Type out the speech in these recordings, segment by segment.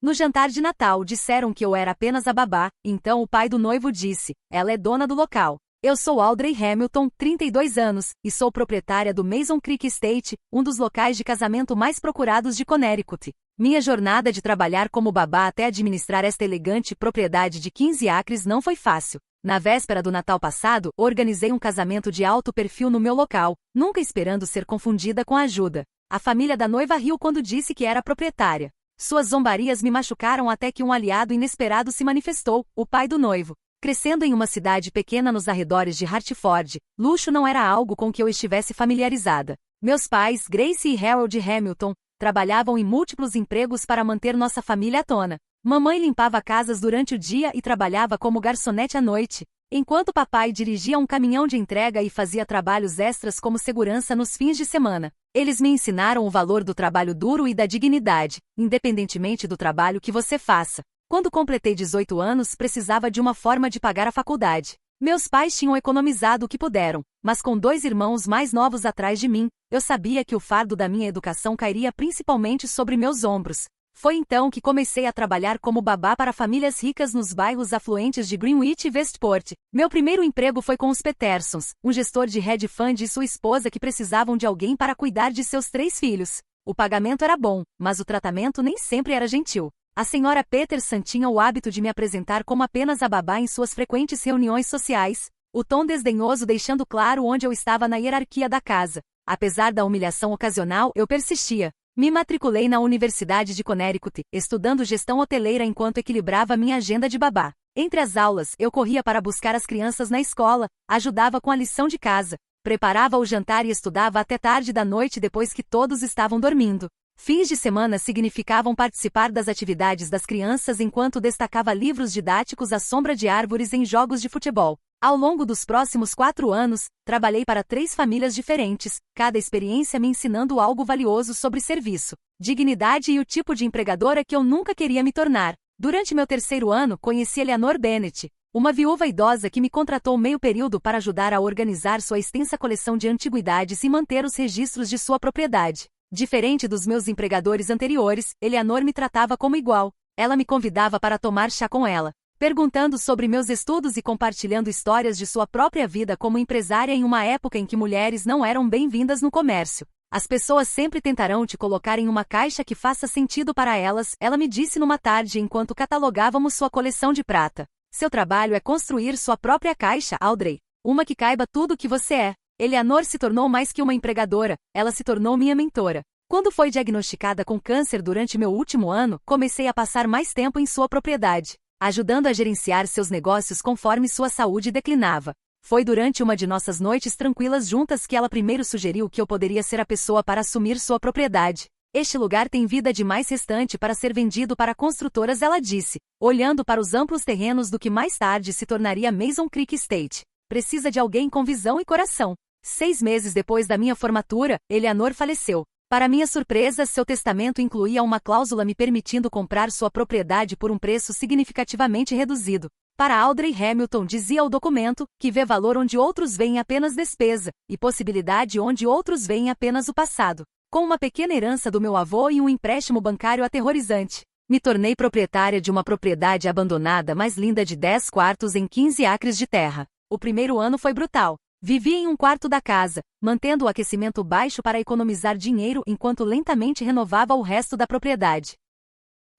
No jantar de Natal disseram que eu era apenas a babá, então o pai do noivo disse, ela é dona do local. Eu sou Audrey Hamilton, 32 anos, e sou proprietária do Mason Creek Estate, um dos locais de casamento mais procurados de Connecticut. Minha jornada de trabalhar como babá até administrar esta elegante propriedade de 15 acres não foi fácil. Na véspera do Natal passado, organizei um casamento de alto perfil no meu local, nunca esperando ser confundida com a ajuda. A família da noiva riu quando disse que era proprietária. Suas zombarias me machucaram até que um aliado inesperado se manifestou, o pai do noivo. Crescendo em uma cidade pequena nos arredores de Hartford, luxo não era algo com que eu estivesse familiarizada. Meus pais, Grace e Harold Hamilton, trabalhavam em múltiplos empregos para manter nossa família à tona. Mamãe limpava casas durante o dia e trabalhava como garçonete à noite, enquanto papai dirigia um caminhão de entrega e fazia trabalhos extras como segurança nos fins de semana. Eles me ensinaram o valor do trabalho duro e da dignidade, independentemente do trabalho que você faça. Quando completei 18 anos, precisava de uma forma de pagar a faculdade. Meus pais tinham economizado o que puderam, mas com 2 irmãos mais novos atrás de mim, eu sabia que o fardo da minha educação cairia principalmente sobre meus ombros. Foi então que comecei a trabalhar como babá para famílias ricas nos bairros afluentes de Greenwich e Westport. Meu primeiro emprego foi com os Petersons, um gestor de hedge fund e sua esposa que precisavam de alguém para cuidar de seus 3 filhos. O pagamento era bom, mas o tratamento nem sempre era gentil. A senhora Peterson tinha o hábito de me apresentar como apenas a babá em suas frequentes reuniões sociais, o tom desdenhoso deixando claro onde eu estava na hierarquia da casa. Apesar da humilhação ocasional, eu persistia. Me matriculei na Universidade de Connecticut, estudando gestão hoteleira enquanto equilibrava minha agenda de babá. Entre as aulas, eu corria para buscar as crianças na escola, ajudava com a lição de casa, preparava o jantar e estudava até tarde da noite depois que todos estavam dormindo. Fins de semana significavam participar das atividades das crianças enquanto destacava livros didáticos à sombra de árvores em jogos de futebol. Ao longo dos próximos 4 anos, trabalhei para 3 famílias diferentes, cada experiência me ensinando algo valioso sobre serviço, dignidade e o tipo de empregadora que eu nunca queria me tornar. Durante meu 3º ano, conheci Eleanor Bennett, uma viúva idosa que me contratou meio período para ajudar a organizar sua extensa coleção de antiguidades e manter os registros de sua propriedade. Diferente dos meus empregadores anteriores, Eleanor me tratava como igual. Ela me convidava para tomar chá com ela, perguntando sobre meus estudos e compartilhando histórias de sua própria vida como empresária em uma época em que mulheres não eram bem-vindas no comércio. As pessoas sempre tentarão te colocar em uma caixa que faça sentido para elas, ela me disse numa tarde enquanto catalogávamos sua coleção de prata. Seu trabalho é construir sua própria caixa, Audrey. Uma que caiba tudo o que você é. Eleanor se tornou mais que uma empregadora, ela se tornou minha mentora. Quando foi diagnosticada com câncer durante meu último ano, comecei a passar mais tempo em sua propriedade, ajudando a gerenciar seus negócios conforme sua saúde declinava. Foi durante uma de nossas noites tranquilas juntas que ela primeiro sugeriu que eu poderia ser a pessoa para assumir sua propriedade. Este lugar tem vida demais restante para ser vendido para construtoras, ela disse, olhando para os amplos terrenos do que mais tarde se tornaria Mason Creek Estate. Precisa de alguém com visão e coração. 6 meses depois da minha formatura, Eleanor faleceu. Para minha surpresa, seu testamento incluía uma cláusula me permitindo comprar sua propriedade por um preço significativamente reduzido. Para Audrey Hamilton, dizia o documento, que vê valor onde outros veem apenas despesa, e possibilidade onde outros veem apenas o passado. Com uma pequena herança do meu avô e um empréstimo bancário aterrorizante, me tornei proprietária de uma propriedade abandonada mais linda de 10 quartos em 15 acres de terra. O primeiro ano foi brutal. Vivia em um quarto da casa, mantendo o aquecimento baixo para economizar dinheiro enquanto lentamente renovava o resto da propriedade.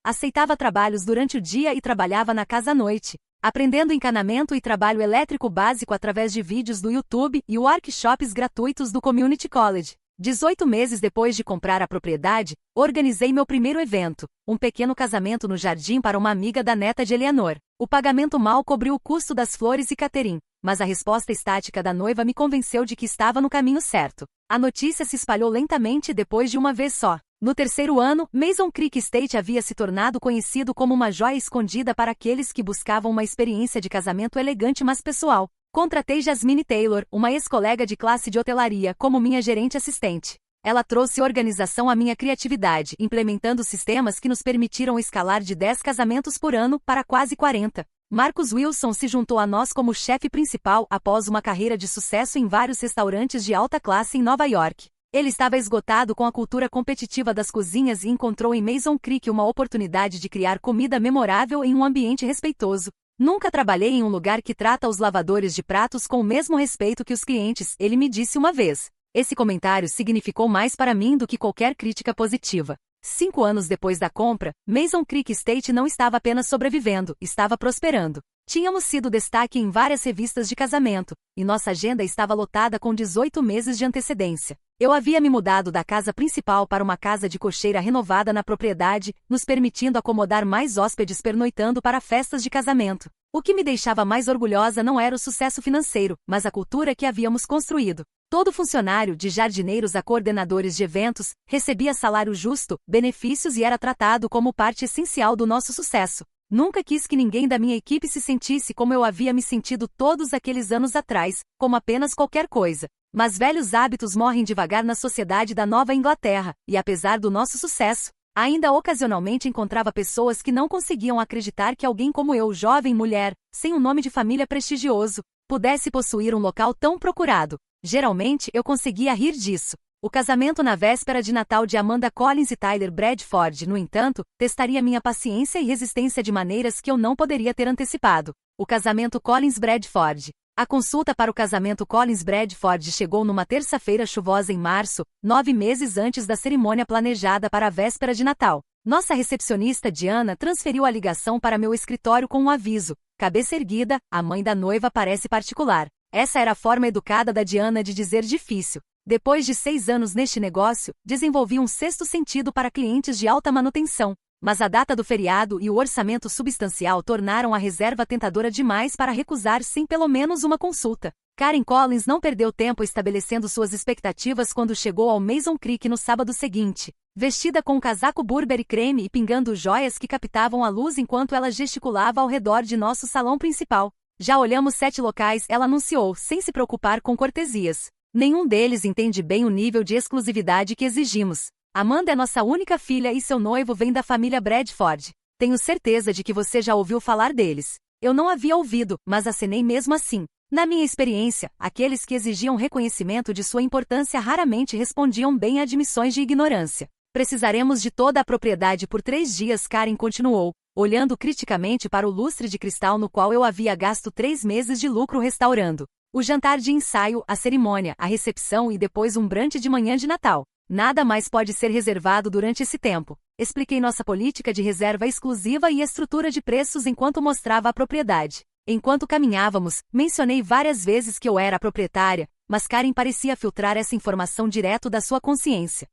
Aceitava trabalhos durante o dia e trabalhava na casa à noite, aprendendo encanamento e trabalho elétrico básico através de vídeos do YouTube e workshops gratuitos do Community College. 18 meses depois de comprar a propriedade, organizei meu primeiro evento, um pequeno casamento no jardim para uma amiga da neta de Eleanor. O pagamento mal cobriu o custo das flores e catering, mas a resposta estática da noiva me convenceu de que estava no caminho certo. A notícia se espalhou lentamente depois de uma vez só. No 3º ano, Mason Creek Estate havia se tornado conhecido como uma joia escondida para aqueles que buscavam uma experiência de casamento elegante mas pessoal. Contratei Jasmine Taylor, uma ex-colega de classe de hotelaria, como minha gerente assistente. Ela trouxe organização à minha criatividade, implementando sistemas que nos permitiram escalar de 10 casamentos por ano para quase 40. Marcus Wilson se juntou a nós como chefe principal após uma carreira de sucesso em vários restaurantes de alta classe em Nova York. Ele estava esgotado com a cultura competitiva das cozinhas e encontrou em Mason Creek uma oportunidade de criar comida memorável em um ambiente respeitoso. Nunca trabalhei em um lugar que trata os lavadores de pratos com o mesmo respeito que os clientes, ele me disse uma vez. Esse comentário significou mais para mim do que qualquer crítica positiva. 5 anos depois da compra, Mason Creek Estate não estava apenas sobrevivendo, estava prosperando. Tínhamos sido destaque em várias revistas de casamento, e nossa agenda estava lotada com 18 meses de antecedência. Eu havia me mudado da casa principal para uma casa de cocheira renovada na propriedade, nos permitindo acomodar mais hóspedes pernoitando para festas de casamento. O que me deixava mais orgulhosa não era o sucesso financeiro, mas a cultura que havíamos construído. Todo funcionário, de jardineiros a coordenadores de eventos, recebia salário justo, benefícios e era tratado como parte essencial do nosso sucesso. Nunca quis que ninguém da minha equipe se sentisse como eu havia me sentido todos aqueles anos atrás, como apenas qualquer coisa. Mas velhos hábitos morrem devagar na sociedade da Nova Inglaterra, e apesar do nosso sucesso, ainda ocasionalmente encontrava pessoas que não conseguiam acreditar que alguém como eu, jovem mulher, sem um nome de família prestigioso, pudesse possuir um local tão procurado. Geralmente eu conseguia rir disso. O casamento na véspera de Natal de Amanda Collins e Tyler Bradford, no entanto, testaria minha paciência e resistência de maneiras que eu não poderia ter antecipado. O casamento Collins-Bradford. A consulta para o casamento Collins-Bradford chegou numa terça-feira chuvosa em março, 9 meses antes da cerimônia planejada para a véspera de Natal. Nossa recepcionista Diana transferiu a ligação para meu escritório com um aviso. Cabeça erguida, a mãe da noiva parece particular. Essa era a forma educada da Diana de dizer difícil. Depois de 6 anos neste negócio, desenvolvi um sexto sentido para clientes de alta manutenção. Mas a data do feriado e o orçamento substancial tornaram a reserva tentadora demais para recusar sem pelo menos uma consulta. Karen Collins não perdeu tempo estabelecendo suas expectativas quando chegou ao Mason Creek no sábado seguinte. Vestida com um casaco Burberry creme e pingando joias que captavam a luz enquanto ela gesticulava ao redor de nosso salão principal. Já olhamos 7 locais, ela anunciou, sem se preocupar com cortesias. Nenhum deles entende bem o nível de exclusividade que exigimos. Amanda é nossa única filha e seu noivo vem da família Bradford. Tenho certeza de que você já ouviu falar deles. Eu não havia ouvido, mas acenei mesmo assim. Na minha experiência, aqueles que exigiam reconhecimento de sua importância raramente respondiam bem a admissões de ignorância. Precisaremos de toda a propriedade por 3 dias, Karen continuou, olhando criticamente para o lustre de cristal no qual eu havia gasto 3 meses de lucro restaurando. O jantar de ensaio, a cerimônia, a recepção e depois um brunch de manhã de Natal. Nada mais pode ser reservado durante esse tempo. Expliquei nossa política de reserva exclusiva e estrutura de preços enquanto mostrava a propriedade. Enquanto caminhávamos, mencionei várias vezes que eu era a proprietária, mas Karen parecia filtrar essa informação direto da sua consciência.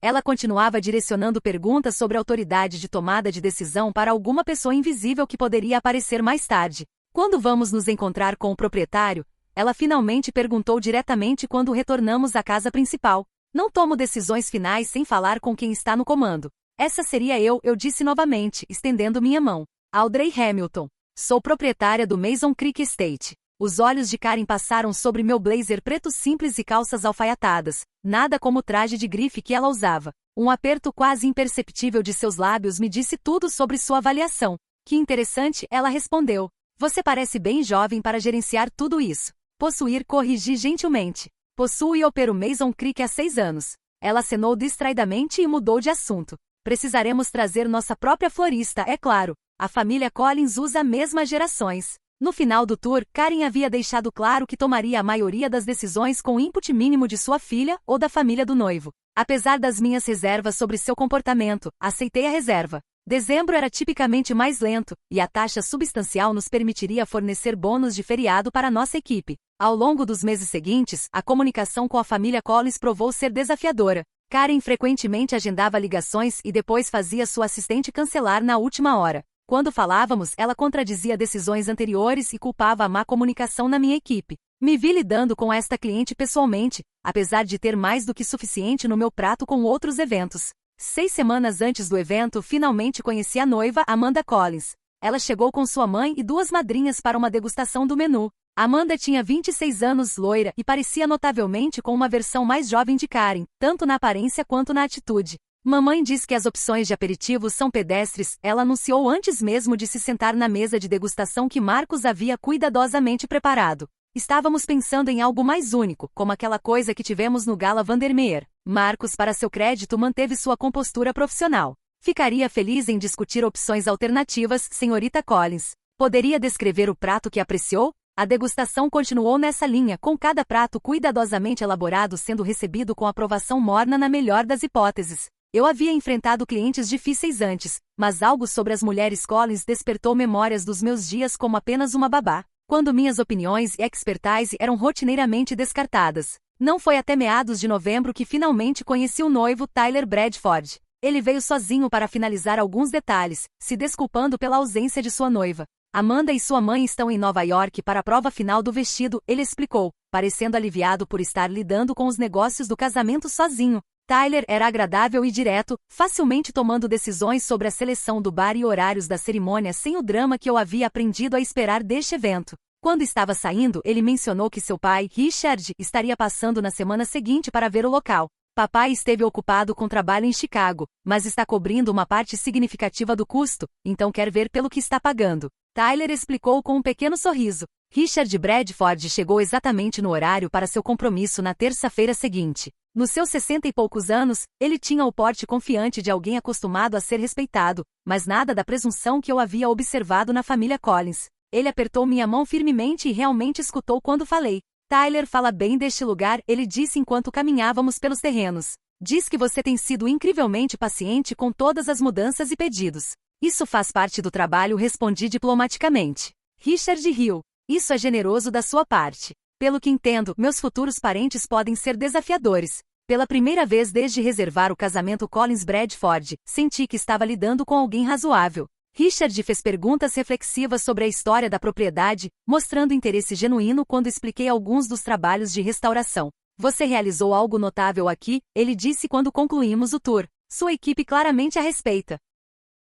Ela continuava direcionando perguntas sobre a autoridade de tomada de decisão para alguma pessoa invisível que poderia aparecer mais tarde. Quando vamos nos encontrar com o proprietário? Ela finalmente perguntou diretamente quando retornamos à casa principal. Não tomo decisões finais sem falar com quem está no comando. Essa seria eu disse novamente, estendendo minha mão. Audrey Hamilton. Sou proprietária do Mason Creek Estate. Os olhos de Karen passaram sobre meu blazer preto simples e calças alfaiatadas, nada como o traje de grife que ela usava. Um aperto quase imperceptível de seus lábios me disse tudo sobre sua avaliação. Que interessante, ela respondeu. Você parece bem jovem para gerenciar tudo isso. Corrigi gentilmente. Possuo e opero Mason Creek há 6 anos. Ela acenou distraidamente e mudou de assunto. Precisaremos trazer nossa própria florista, é claro. A família Collins usa a mesma gerações. No final do tour, Karen havia deixado claro que tomaria a maioria das decisões com o input mínimo de sua filha ou da família do noivo. Apesar das minhas reservas sobre seu comportamento, aceitei a reserva. Dezembro era tipicamente mais lento, e a taxa substancial nos permitiria fornecer bônus de feriado para nossa equipe. Ao longo dos meses seguintes, a comunicação com a família Collins provou ser desafiadora. Karen frequentemente agendava ligações e depois fazia sua assistente cancelar na última hora. Quando falávamos, ela contradizia decisões anteriores e culpava a má comunicação na minha equipe. Me vi lidando com esta cliente pessoalmente, apesar de ter mais do que suficiente no meu prato com outros eventos. 6 semanas antes do evento, finalmente conheci a noiva, Amanda Collins. Ela chegou com sua mãe e 2 madrinhas para uma degustação do menu. Amanda tinha 26 anos, loira, e parecia notavelmente com uma versão mais jovem de Karen, tanto na aparência quanto na atitude. Mamãe diz que as opções de aperitivos são pedestres, ela anunciou antes mesmo de se sentar na mesa de degustação que Marcos havia cuidadosamente preparado. Estávamos pensando em algo mais único, como aquela coisa que tivemos no Gala Vandermeer. Marcus, para seu crédito, manteve sua compostura profissional. Ficaria feliz em discutir opções alternativas, senhorita Collins. Poderia descrever o prato que apreciou? A degustação continuou nessa linha, com cada prato cuidadosamente elaborado sendo recebido com aprovação morna na melhor das hipóteses. Eu havia enfrentado clientes difíceis antes, mas algo sobre as mulheres Collins despertou memórias dos meus dias como apenas uma babá, quando minhas opiniões e expertise eram rotineiramente descartadas. Não foi até meados de novembro que finalmente conheci o noivo Tyler Bradford. Ele veio sozinho para finalizar alguns detalhes, se desculpando pela ausência de sua noiva. Amanda e sua mãe estão em Nova York para a prova final do vestido, ele explicou, parecendo aliviado por estar lidando com os negócios do casamento sozinho. Tyler era agradável e direto, facilmente tomando decisões sobre a seleção do bar e horários da cerimônia sem o drama que eu havia aprendido a esperar deste evento. Quando estava saindo, ele mencionou que seu pai, Richard, estaria passando na semana seguinte para ver o local. Papai esteve ocupado com trabalho em Chicago, mas está cobrindo uma parte significativa do custo, então quer ver pelo que está pagando. Tyler explicou com um pequeno sorriso. Richard Bradford chegou exatamente no horário para seu compromisso na terça-feira seguinte. Nos seus 60 e poucos anos, ele tinha o porte confiante de alguém acostumado a ser respeitado, mas nada da presunção que eu havia observado na família Collins. Ele apertou minha mão firmemente e realmente escutou quando falei. Tyler fala bem deste lugar, ele disse enquanto caminhávamos pelos terrenos. Diz que você tem sido incrivelmente paciente com todas as mudanças e pedidos. Isso faz parte do trabalho, respondi diplomaticamente. Richard riu. Isso é generoso da sua parte. Pelo que entendo, meus futuros parentes podem ser desafiadores. Pela primeira vez desde reservar o casamento Collins-Bradford, senti que estava lidando com alguém razoável. Richard fez perguntas reflexivas sobre a história da propriedade, mostrando interesse genuíno quando expliquei alguns dos trabalhos de restauração. Você realizou algo notável aqui, ele disse quando concluímos o tour. Sua equipe claramente a respeita.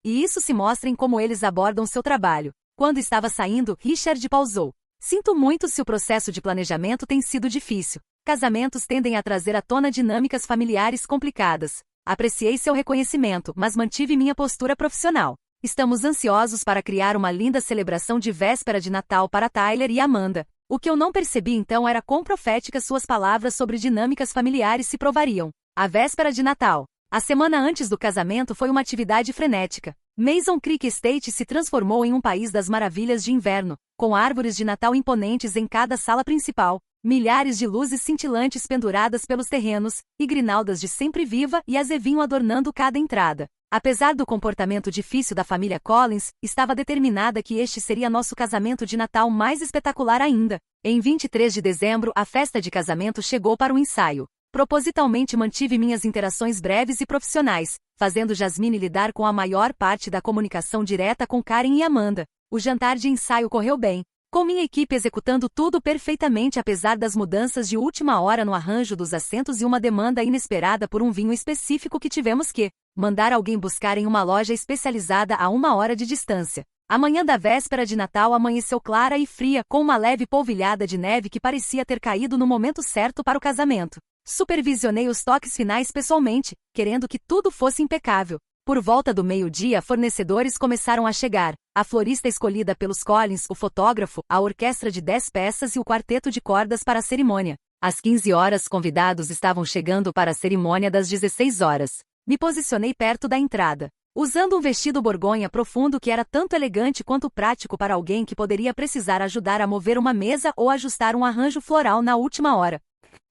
E isso se mostra em como eles abordam seu trabalho. Quando estava saindo, Richard pausou. Sinto muito se o processo de planejamento tem sido difícil. Casamentos tendem a trazer à tona dinâmicas familiares complicadas. Apreciei seu reconhecimento, mas mantive minha postura profissional. Estamos ansiosos para criar uma linda celebração de véspera de Natal para Tyler e Amanda. O que eu não percebi então era quão proféticas suas palavras sobre dinâmicas familiares se provariam. A véspera de Natal. A semana antes do casamento foi uma atividade frenética. Mason Creek Estate se transformou em um país das maravilhas de inverno, com árvores de Natal imponentes em cada sala principal, milhares de luzes cintilantes penduradas pelos terrenos, e grinaldas de sempre viva e azevinho adornando cada entrada. Apesar do comportamento difícil da família Collins, estava determinada que este seria nosso casamento de Natal mais espetacular ainda. Em 23 de dezembro, a festa de casamento chegou para o ensaio. Propositalmente mantive minhas interações breves e profissionais, fazendo Jasmine lidar com a maior parte da comunicação direta com Karen e Amanda. O jantar de ensaio correu bem, com minha equipe executando tudo perfeitamente apesar das mudanças de última hora no arranjo dos assentos e uma demanda inesperada por um vinho específico que tivemos que mandar alguém buscar em uma loja especializada a 1 hora de distância. A manhã da véspera de Natal amanheceu clara e fria, com uma leve polvilhada de neve que parecia ter caído no momento certo para o casamento. Supervisionei os toques finais pessoalmente, querendo que tudo fosse impecável. Por volta do meio-dia, fornecedores começaram a chegar. A florista escolhida pelos Collins, o fotógrafo, a orquestra de 10 peças e o quarteto de cordas para a cerimônia. Às 15 horas, convidados estavam chegando para a cerimônia das 16 horas. Me posicionei perto da entrada. Usando um vestido borgonha profundo que era tanto elegante quanto prático para alguém que poderia precisar ajudar a mover uma mesa ou ajustar um arranjo floral na última hora.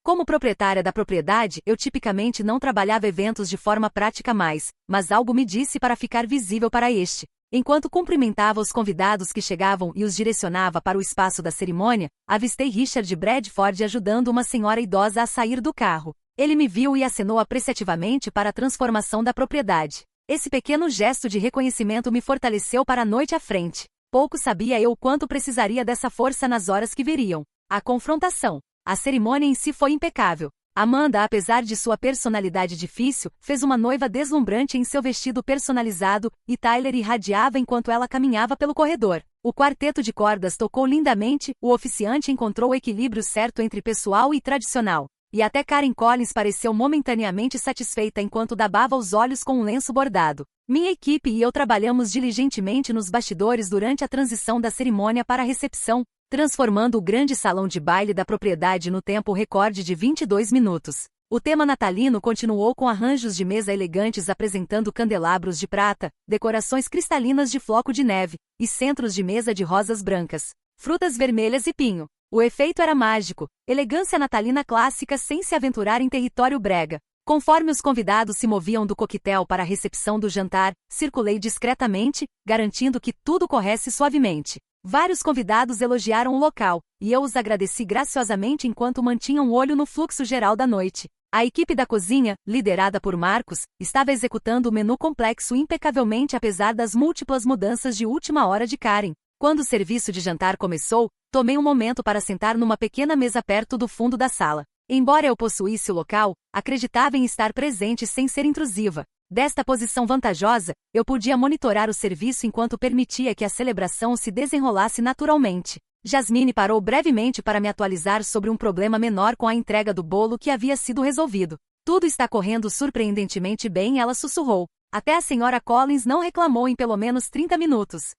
Como proprietária da propriedade, eu tipicamente não trabalhava eventos de forma prática mais, mas algo me disse para ficar visível para este. Enquanto cumprimentava os convidados que chegavam e os direcionava para o espaço da cerimônia, avistei Richard Bradford ajudando uma senhora idosa a sair do carro. Ele me viu e acenou apreciativamente para a transformação da propriedade. Esse pequeno gesto de reconhecimento me fortaleceu para a noite à frente. Pouco sabia eu o quanto precisaria dessa força nas horas que viriam. A confrontação. A cerimônia em si foi impecável. Amanda, apesar de sua personalidade difícil, fez uma noiva deslumbrante em seu vestido personalizado, e Tyler irradiava enquanto ela caminhava pelo corredor. O quarteto de cordas tocou lindamente, o oficiante encontrou o equilíbrio certo entre pessoal e tradicional. E até Karen Collins pareceu momentaneamente satisfeita enquanto dabava os olhos com um lenço bordado. Minha equipe e eu trabalhamos diligentemente nos bastidores durante a transição da cerimônia para a recepção, transformando o grande salão de baile da propriedade no tempo recorde de 22 minutos. O tema natalino continuou com arranjos de mesa elegantes apresentando candelabros de prata, decorações cristalinas de floco de neve, e centros de mesa de rosas brancas, frutas vermelhas e pinho. O efeito era mágico, elegância natalina clássica sem se aventurar em território brega. Conforme os convidados se moviam do coquetel para a recepção do jantar, circulei discretamente, garantindo que tudo corresse suavemente. Vários convidados elogiaram o local, e eu os agradeci graciosamente enquanto mantinham o olho no fluxo geral da noite. A equipe da cozinha, liderada por Marcos, estava executando o menu complexo impecavelmente apesar das múltiplas mudanças de última hora de Karen. Quando o serviço de jantar começou, tomei um momento para sentar numa pequena mesa perto do fundo da sala. Embora eu possuísse o local, acreditava em estar presente sem ser intrusiva. Desta posição vantajosa, eu podia monitorar o serviço enquanto permitia que a celebração se desenrolasse naturalmente. Jasmine parou brevemente para me atualizar sobre um problema menor com a entrega do bolo que havia sido resolvido. Tudo está correndo surpreendentemente bem, ela sussurrou. Até a senhora Collins não reclamou em pelo menos 30 minutos.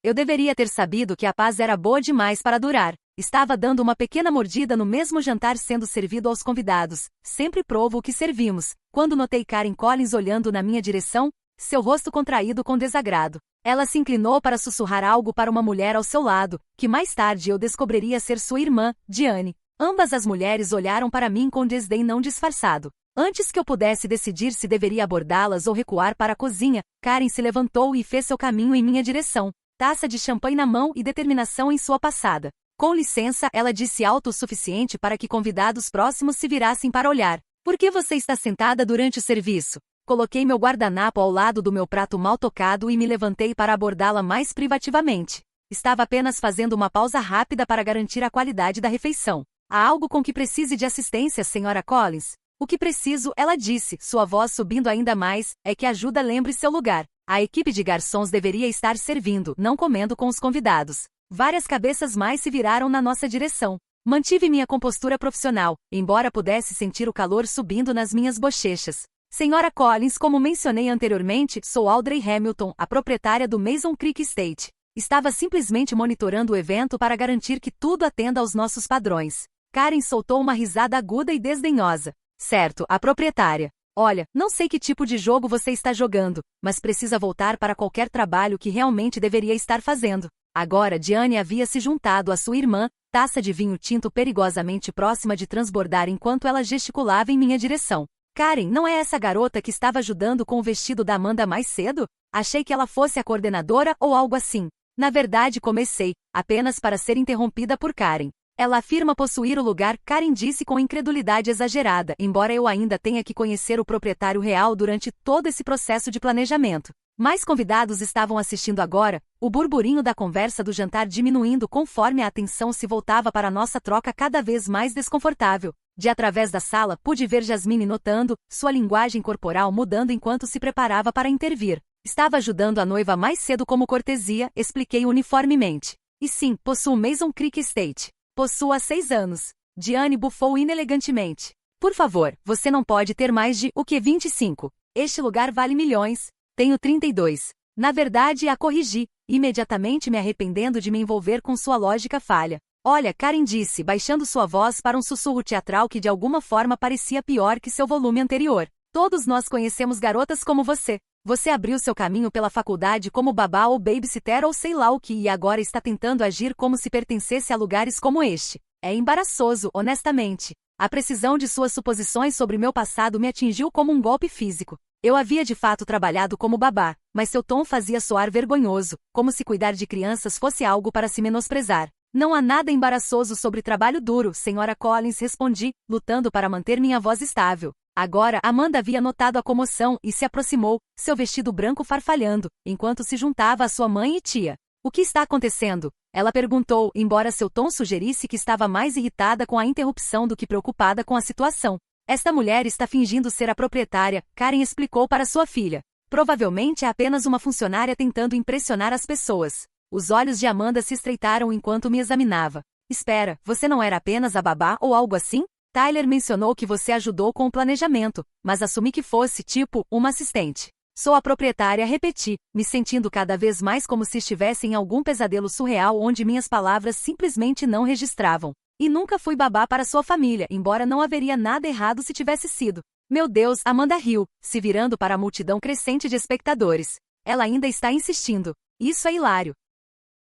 Eu deveria ter sabido que a paz era boa demais para durar. Estava dando uma pequena mordida no mesmo jantar sendo servido aos convidados. Sempre provo o que servimos. Quando notei Karen Collins olhando na minha direção, seu rosto contraído com desagrado. Ela se inclinou para sussurrar algo para uma mulher ao seu lado, que mais tarde eu descobriria ser sua irmã, Diane. Ambas as mulheres olharam para mim com desdém não disfarçado. Antes que eu pudesse decidir se deveria abordá-las ou recuar para a cozinha, Karen se levantou e fez seu caminho em minha direção. Taça de champanhe na mão e determinação em sua passada. Com licença, ela disse alto o suficiente para que convidados próximos se virassem para olhar. Por que você está sentada durante o serviço? Coloquei meu guardanapo ao lado do meu prato mal tocado e me levantei para abordá-la mais privativamente. Estava apenas fazendo uma pausa rápida para garantir a qualidade da refeição. Há algo com que precise de assistência, senhora Collins? O que preciso, ela disse, sua voz subindo ainda mais, é que ajuda lembre seu lugar. A equipe de garçons deveria estar servindo, não comendo com os convidados. Várias cabeças mais se viraram na nossa direção. Mantive minha compostura profissional, embora pudesse sentir o calor subindo nas minhas bochechas. Senhora Collins, como mencionei anteriormente, sou Audrey Hamilton, a proprietária do Mason Creek Estate. Estava simplesmente monitorando o evento para garantir que tudo atenda aos nossos padrões. Karen soltou uma risada aguda e desdenhosa. Certo, a proprietária. Olha, não sei que tipo de jogo você está jogando, mas precisa voltar para qualquer trabalho que realmente deveria estar fazendo. Agora Diane havia se juntado à sua irmã, taça de vinho tinto perigosamente próxima de transbordar enquanto ela gesticulava em minha direção. Karen, não é essa garota que estava ajudando com o vestido da Amanda mais cedo? Achei que ela fosse a coordenadora ou algo assim. Na verdade comecei, apenas para ser interrompida por Karen. Ela afirma possuir o lugar, Karen disse com incredulidade exagerada, embora eu ainda tenha que conhecer o proprietário real durante todo esse processo de planejamento. Mais convidados estavam assistindo agora, o burburinho da conversa do jantar diminuindo conforme a atenção se voltava para nossa troca cada vez mais desconfortável. De através da sala, pude ver Jasmine notando, sua linguagem corporal mudando enquanto se preparava para intervir. Estava ajudando a noiva mais cedo como cortesia, expliquei uniformemente. E sim, possuo Mason Creek Estate. Possuo há 6 anos. Diane bufou inelegantemente. Por favor, você não pode ter mais de, 25. Este lugar vale milhões. Tenho 32. Na verdade, a corrigi, imediatamente me arrependendo de me envolver com sua lógica falha. Olha, Karen disse, baixando sua voz para um sussurro teatral que de alguma forma parecia pior que seu volume anterior. Todos nós conhecemos garotas como você. Você abriu seu caminho pela faculdade como babá ou babysitter ou sei lá o que e agora está tentando agir como se pertencesse a lugares como este. É embaraçoso, honestamente. A precisão de suas suposições sobre meu passado me atingiu como um golpe físico. Eu havia de fato trabalhado como babá, mas seu tom fazia soar vergonhoso, como se cuidar de crianças fosse algo para se menosprezar. Não há nada embaraçoso sobre trabalho duro, senhora Collins, respondi, lutando para manter minha voz estável. Agora, Amanda havia notado a comoção e se aproximou, seu vestido branco farfalhando, enquanto se juntava à sua mãe e tia. O que está acontecendo? Ela perguntou, embora seu tom sugerisse que estava mais irritada com a interrupção do que preocupada com a situação. Esta mulher está fingindo ser a proprietária, Karen explicou para sua filha. Provavelmente é apenas uma funcionária tentando impressionar as pessoas. Os olhos de Amanda se estreitaram enquanto me examinava. Espera, você não era apenas a babá ou algo assim? Tyler mencionou que você ajudou com o planejamento, mas assumi que fosse, tipo, uma assistente. Sou a proprietária, repeti, me sentindo cada vez mais como se estivesse em algum pesadelo surreal onde minhas palavras simplesmente não registravam. E nunca fui babá para sua família, embora não haveria nada errado se tivesse sido. Meu Deus, Amanda riu, se virando para a multidão crescente de espectadores. Ela ainda está insistindo. Isso é hilário.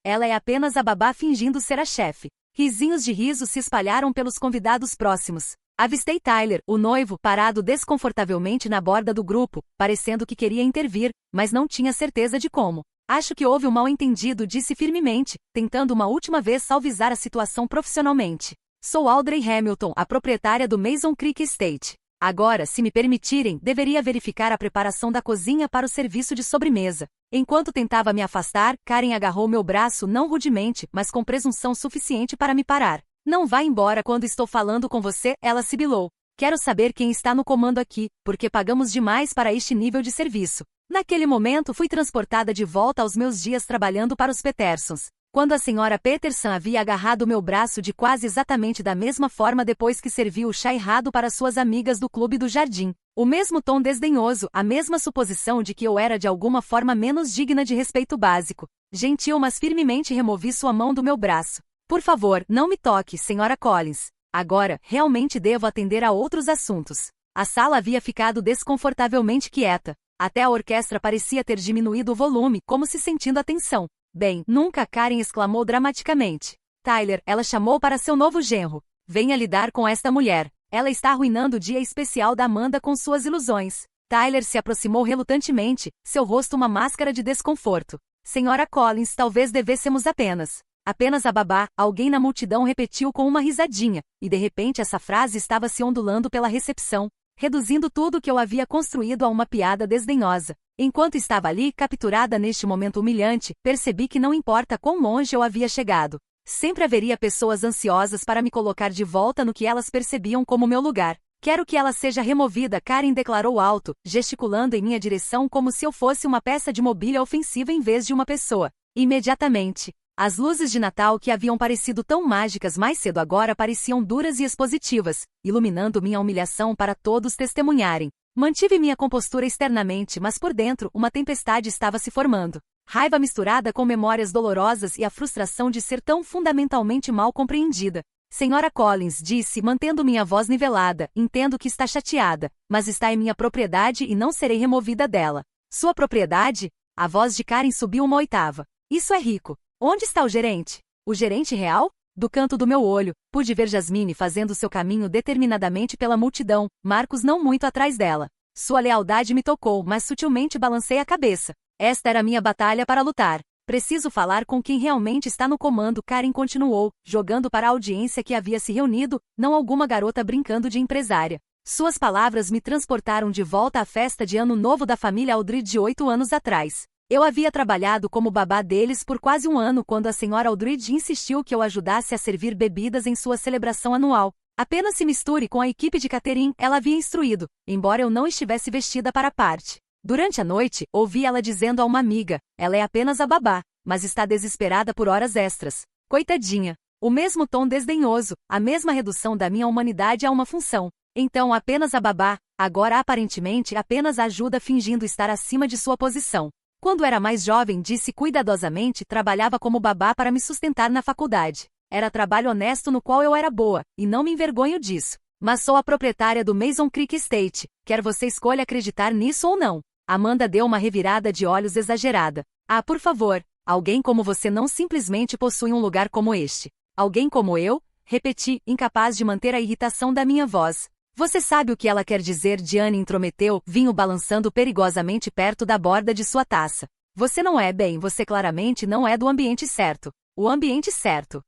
Ela é apenas a babá fingindo ser a chefe. Risinhos de riso se espalharam pelos convidados próximos. Avistei Tyler, o noivo, parado desconfortavelmente na borda do grupo, parecendo que queria intervir, mas não tinha certeza de como. Acho que houve um mal-entendido, disse firmemente, tentando uma última vez salvar a situação profissionalmente. Sou Audrey Hamilton, a proprietária do Mason Creek Estate. Agora, se me permitirem, deveria verificar a preparação da cozinha para o serviço de sobremesa. Enquanto tentava me afastar, Karen agarrou meu braço não rudemente, mas com presunção suficiente para me parar. Não vá embora quando estou falando com você, ela sibilou. Quero saber quem está no comando aqui, porque pagamos demais para este nível de serviço. Naquele momento fui transportada de volta aos meus dias trabalhando para os Petersons. Quando a senhora Peterson havia agarrado meu braço de quase exatamente da mesma forma depois que serviu o chá errado para suas amigas do clube do jardim. O mesmo tom desdenhoso, a mesma suposição de que eu era de alguma forma menos digna de respeito básico. Gentil, mas firmemente removi sua mão do meu braço. Por favor, não me toque, senhora Collins. Agora, realmente devo atender a outros assuntos. A sala havia ficado desconfortavelmente quieta. Até a orquestra parecia ter diminuído o volume, como se sentindo a tensão. Bem, nunca, Karen exclamou dramaticamente. Tyler, ela chamou para seu novo genro. Venha lidar com esta mulher. Ela está arruinando o dia especial da Amanda com suas ilusões. Tyler se aproximou relutantemente, seu rosto uma máscara de desconforto. Senhora Collins, talvez devêssemos apenas a babá, alguém na multidão repetiu com uma risadinha, e de repente essa frase estava se ondulando pela recepção, reduzindo tudo que eu havia construído a uma piada desdenhosa. Enquanto estava ali, capturada neste momento humilhante, percebi que não importa quão longe eu havia chegado. Sempre haveria pessoas ansiosas para me colocar de volta no que elas percebiam como meu lugar. Quero que ela seja removida, Karen declarou alto, gesticulando em minha direção como se eu fosse uma peça de mobília ofensiva em vez de uma pessoa. Imediatamente, as luzes de Natal que haviam parecido tão mágicas mais cedo agora pareciam duras e expositivas, iluminando minha humilhação para todos testemunharem. Mantive minha compostura externamente, mas por dentro, uma tempestade estava se formando. Raiva misturada com memórias dolorosas e a frustração de ser tão fundamentalmente mal compreendida. Senhora Collins, disse, mantendo minha voz nivelada, entendo que está chateada, mas está em minha propriedade e não serei removida dela. Sua propriedade? A voz de Karen subiu uma oitava. Isso é rico. Onde está o gerente? O gerente real? Do canto do meu olho, pude ver Jasmine fazendo seu caminho determinadamente pela multidão, Marcos não muito atrás dela. Sua lealdade me tocou, mas sutilmente balancei a cabeça. Esta era minha batalha para lutar. Preciso falar com quem realmente está no comando, Karen continuou, jogando para a audiência que havia se reunido, não alguma garota brincando de empresária. Suas palavras me transportaram de volta à festa de Ano Novo da família Aldridge de 8 anos atrás. Eu havia trabalhado como babá deles por quase um ano quando a senhora Aldridge insistiu que eu ajudasse a servir bebidas em sua celebração anual. Apenas se misture com a equipe de catering, ela havia instruído, embora eu não estivesse vestida para a parte. Durante a noite, ouvi ela dizendo a uma amiga, ela é apenas a babá, mas está desesperada por horas extras. Coitadinha. O mesmo tom desdenhoso, a mesma redução da minha humanidade a uma função. Então apenas a babá, agora aparentemente apenas a ajuda fingindo estar acima de sua posição. Quando era mais jovem, disse cuidadosamente, trabalhava como babá para me sustentar na faculdade. Era trabalho honesto no qual eu era boa, e não me envergonho disso. Mas sou a proprietária do Mason Creek Estate, quer você escolha acreditar nisso ou não. Amanda deu uma revirada de olhos exagerada. Ah, por favor, alguém como você não simplesmente possui um lugar como este. Alguém como eu? Repeti, incapaz de manter a irritação da minha voz. Você sabe o que ela quer dizer, Diane intrometeu, vinho balançando perigosamente perto da borda de sua taça. Você não é bem, você claramente não é do ambiente certo. O ambiente certo.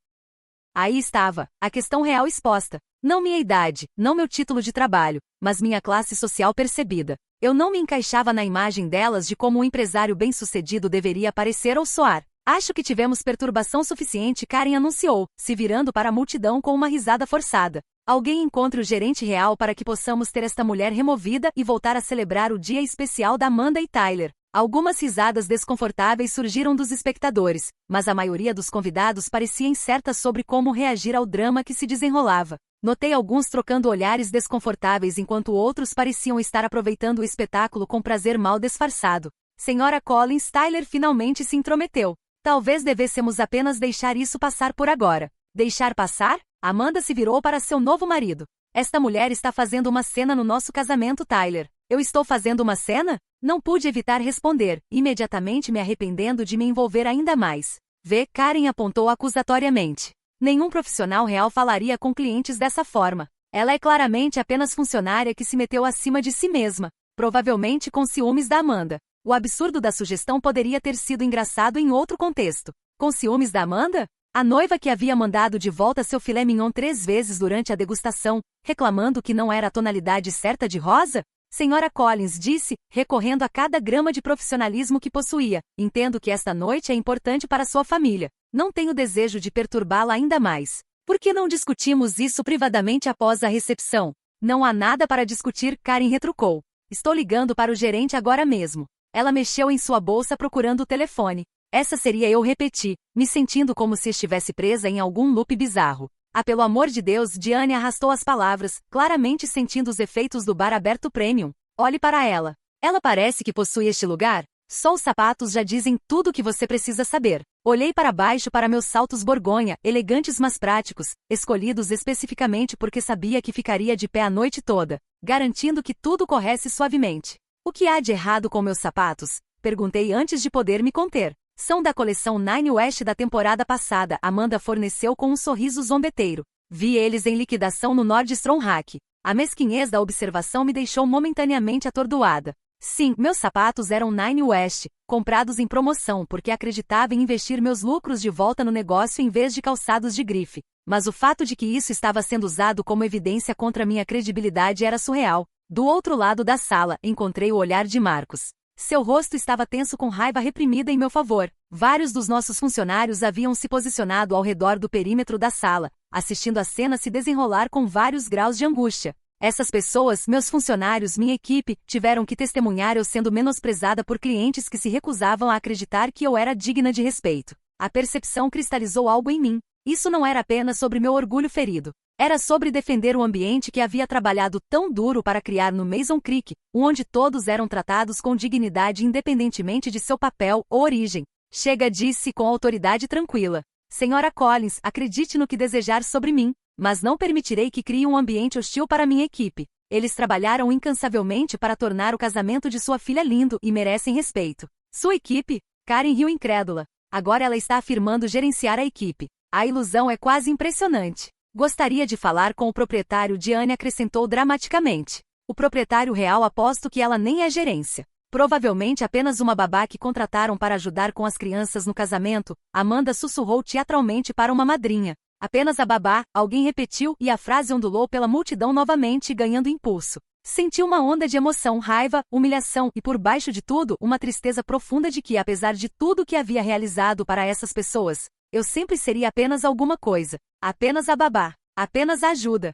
Aí estava, a questão real exposta. Não minha idade, não meu título de trabalho, mas minha classe social percebida. Eu não me encaixava na imagem delas de como um empresário bem-sucedido deveria parecer ou soar. Acho que tivemos perturbação suficiente, Karen anunciou, se virando para a multidão com uma risada forçada. Alguém encontre o gerente real para que possamos ter esta mulher removida e voltar a celebrar o dia especial da Amanda e Tyler. Algumas risadas desconfortáveis surgiram dos espectadores, mas a maioria dos convidados parecia incerta sobre como reagir ao drama que se desenrolava. Notei alguns trocando olhares desconfortáveis enquanto outros pareciam estar aproveitando o espetáculo com prazer mal disfarçado. Senhora Collins, Tyler finalmente se intrometeu. Talvez devêssemos apenas deixar isso passar por agora. Deixar passar? Amanda se virou para seu novo marido. Esta mulher está fazendo uma cena no nosso casamento, Tyler. Eu estou fazendo uma cena? Não pude evitar responder, imediatamente me arrependendo de me envolver ainda mais. Karen apontou acusatoriamente. Nenhum profissional real falaria com clientes dessa forma. Ela é claramente apenas funcionária que se meteu acima de si mesma, provavelmente com ciúmes da Amanda. O absurdo da sugestão poderia ter sido engraçado em outro contexto. Com ciúmes da Amanda? A noiva que havia mandado de volta seu filé mignon 3 vezes durante a degustação, reclamando que não era a tonalidade certa de rosa? Senhora Collins disse, recorrendo a cada grama de profissionalismo que possuía. Entendo que esta noite é importante para sua família. Não tenho desejo de perturbá-la ainda mais. Por que não discutimos isso privadamente após a recepção? Não há nada para discutir, Karen retrucou. Estou ligando para o gerente agora mesmo. Ela mexeu em sua bolsa procurando o telefone. Essa seria eu, repeti, me sentindo como se estivesse presa em algum loop bizarro. Ah, pelo amor de Deus, Diane arrastou as palavras, claramente sentindo os efeitos do bar aberto premium. Olhe para ela. Ela parece que possui este lugar? Só os sapatos já dizem tudo o que você precisa saber. Olhei para baixo para meus saltos borgonha, elegantes mas práticos, escolhidos especificamente porque sabia que ficaria de pé a noite toda, garantindo que tudo corresse suavemente. O que há de errado com meus sapatos? Perguntei antes de poder me conter. São da coleção Nine West da temporada passada, Amanda forneceu com um sorriso zombeteiro. Vi eles em liquidação no Nordstrom Rack. A mesquinhez da observação me deixou momentaneamente atordoada. Sim, meus sapatos eram Nine West, comprados em promoção porque acreditava em investir meus lucros de volta no negócio em vez de calçados de grife. Mas o fato de que isso estava sendo usado como evidência contra minha credibilidade era surreal. Do outro lado da sala, encontrei o olhar de Marcos. Seu rosto estava tenso com raiva reprimida em meu favor. Vários dos nossos funcionários haviam se posicionado ao redor do perímetro da sala, assistindo a cena se desenrolar com vários graus de angústia. Essas pessoas, meus funcionários, minha equipe, tiveram que testemunhar eu sendo menosprezada por clientes que se recusavam a acreditar que eu era digna de respeito. A percepção cristalizou algo em mim. Isso não era apenas sobre meu orgulho ferido. Era sobre defender o ambiente que havia trabalhado tão duro para criar no Mason Creek, onde todos eram tratados com dignidade independentemente de seu papel ou origem. Chega, disse com autoridade tranquila. Senhora Collins, acredite no que desejar sobre mim, mas não permitirei que crie um ambiente hostil para minha equipe. Eles trabalharam incansavelmente para tornar o casamento de sua filha lindo e merecem respeito. Sua equipe? Karen riu incrédula. Agora ela está afirmando gerenciar a equipe. A ilusão é quase impressionante. Gostaria de falar com o proprietário, Diane acrescentou dramaticamente. O proprietário real, aposto que ela nem é gerência. Provavelmente apenas uma babá que contrataram para ajudar com as crianças no casamento, Amanda sussurrou teatralmente para uma madrinha. Apenas a babá, alguém repetiu e a frase ondulou pela multidão novamente ganhando impulso. Senti uma onda de emoção, raiva, humilhação e por baixo de tudo, uma tristeza profunda de que apesar de tudo que havia realizado para essas pessoas, eu sempre seria apenas alguma coisa. Apenas a babá. Apenas a ajuda.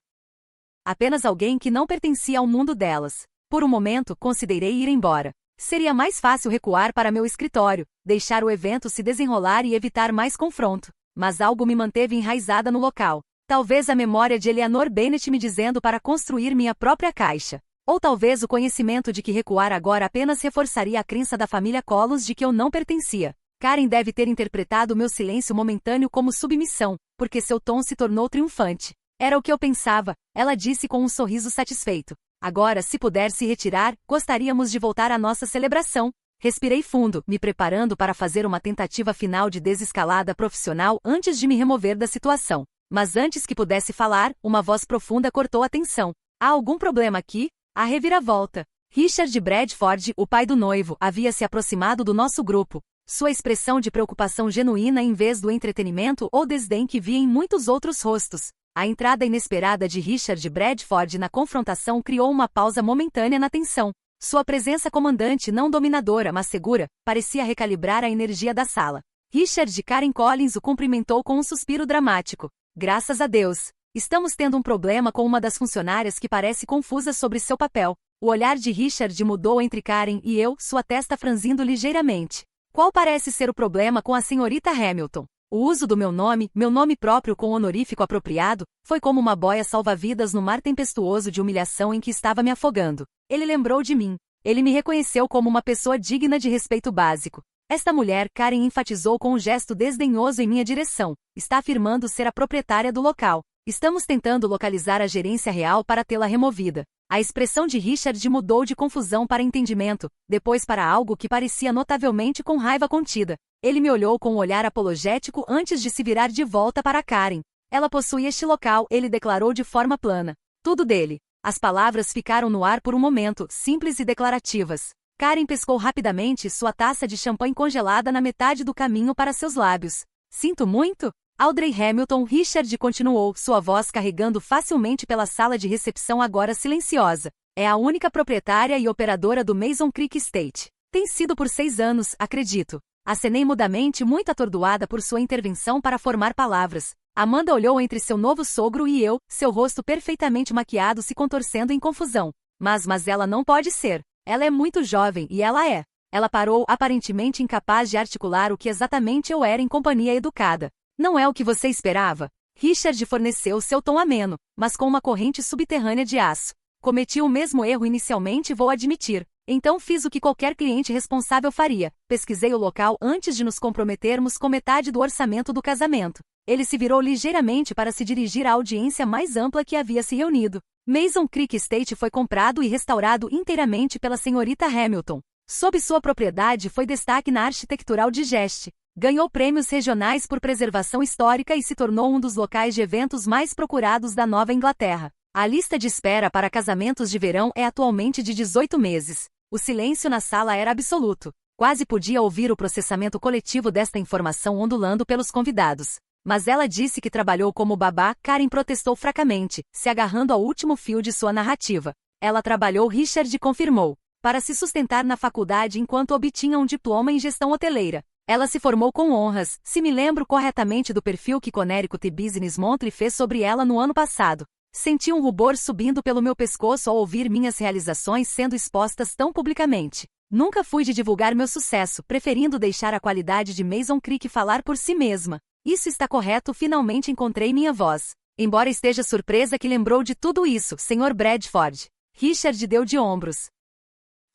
Apenas alguém que não pertencia ao mundo delas. Por um momento, considerei ir embora. Seria mais fácil recuar para meu escritório, deixar o evento se desenrolar e evitar mais confronto. Mas algo me manteve enraizada no local. Talvez a memória de Eleanor Bennett me dizendo para construir minha própria caixa. Ou talvez o conhecimento de que recuar agora apenas reforçaria a crença da família Collins de que eu não pertencia. Karen deve ter interpretado meu silêncio momentâneo como submissão, porque seu tom se tornou triunfante. Era o que eu pensava, ela disse com um sorriso satisfeito. Agora, se puder se retirar, gostaríamos de voltar à nossa celebração. Respirei fundo, me preparando para fazer uma tentativa final de desescalada profissional antes de me remover da situação. Mas antes que pudesse falar, uma voz profunda cortou a tensão. Há algum problema aqui? A reviravolta. Richard Bradford, o pai do noivo, havia se aproximado do nosso grupo. Sua expressão de preocupação genuína em vez do entretenimento ou desdém que via em muitos outros rostos. A entrada inesperada de Richard Bradford na confrontação criou uma pausa momentânea na tensão. Sua presença comandante, não dominadora mas segura, parecia recalibrar a energia da sala. Richard Karen Collins o cumprimentou com um suspiro dramático. Graças a Deus. Estamos tendo um problema com uma das funcionárias que parece confusa sobre seu papel. O olhar de Richard mudou entre Karen e eu, sua testa franzindo ligeiramente. Qual parece ser o problema com a senhorita Hamilton? O uso do meu nome próprio com honorífico apropriado, foi como uma boia salva-vidas no mar tempestuoso de humilhação em que estava me afogando. Ele lembrou de mim. Ele me reconheceu como uma pessoa digna de respeito básico. Esta mulher, Karen enfatizou com um gesto desdenhoso em minha direção, está afirmando ser a proprietária do local. Estamos tentando localizar a gerência real para tê-la removida. A expressão de Richard mudou de confusão para entendimento, depois para algo que parecia notavelmente com raiva contida. Ele me olhou com um olhar apologético antes de se virar de volta para Karen. Ela possui este local, ele declarou de forma plana. Tudo dele. As palavras ficaram no ar por um momento, simples e declarativas. Karen pescou rapidamente sua taça de champanhe congelada na metade do caminho para seus lábios. Sinto muito? Audrey Hamilton, Richard continuou, sua voz carregando facilmente pela sala de recepção agora silenciosa. É a única proprietária e operadora do Mason Creek Estate. Tem sido por 6 anos, acredito. Acenei mudamente, muito atordoada por sua intervenção para formar palavras. Amanda olhou entre seu novo sogro e eu, seu rosto perfeitamente maquiado se contorcendo em confusão. Mas ela não pode ser. Ela é muito jovem e ela é. Ela parou, aparentemente incapaz de articular o que exatamente eu era em companhia educada. Não é o que você esperava? Richard forneceu seu tom ameno, mas com uma corrente subterrânea de aço. Cometi o mesmo erro inicialmente, vou admitir. Então fiz o que qualquer cliente responsável faria. Pesquisei o local antes de nos comprometermos com metade do orçamento do casamento. Ele se virou ligeiramente para se dirigir à audiência mais ampla que havia se reunido. Mason Creek Estate foi comprado e restaurado inteiramente pela senhorita Hamilton. Sob sua propriedade foi destaque na arquitetural de Geste. Ganhou prêmios regionais por preservação histórica e se tornou um dos locais de eventos mais procurados da Nova Inglaterra. A lista de espera para casamentos de verão é atualmente de 18 meses. O silêncio na sala era absoluto. Quase podia ouvir o processamento coletivo desta informação ondulando pelos convidados. Mas ela disse que trabalhou como babá, Karen protestou fracamente, se agarrando ao último fio de sua narrativa. Ela trabalhou, Richard confirmou, para se sustentar na faculdade enquanto obtinha um diploma em gestão hoteleira. Ela se formou com honras, se me lembro corretamente do perfil que Connecticut Business Monthly fez sobre ela no ano passado. Senti um rubor subindo pelo meu pescoço ao ouvir minhas realizações sendo expostas tão publicamente. Nunca fui de divulgar meu sucesso, preferindo deixar a qualidade de Mason Creek falar por si mesma. Isso está correto, finalmente encontrei minha voz. Embora esteja surpresa que lembrou de tudo isso, Sr. Bradford. Richard deu de ombros.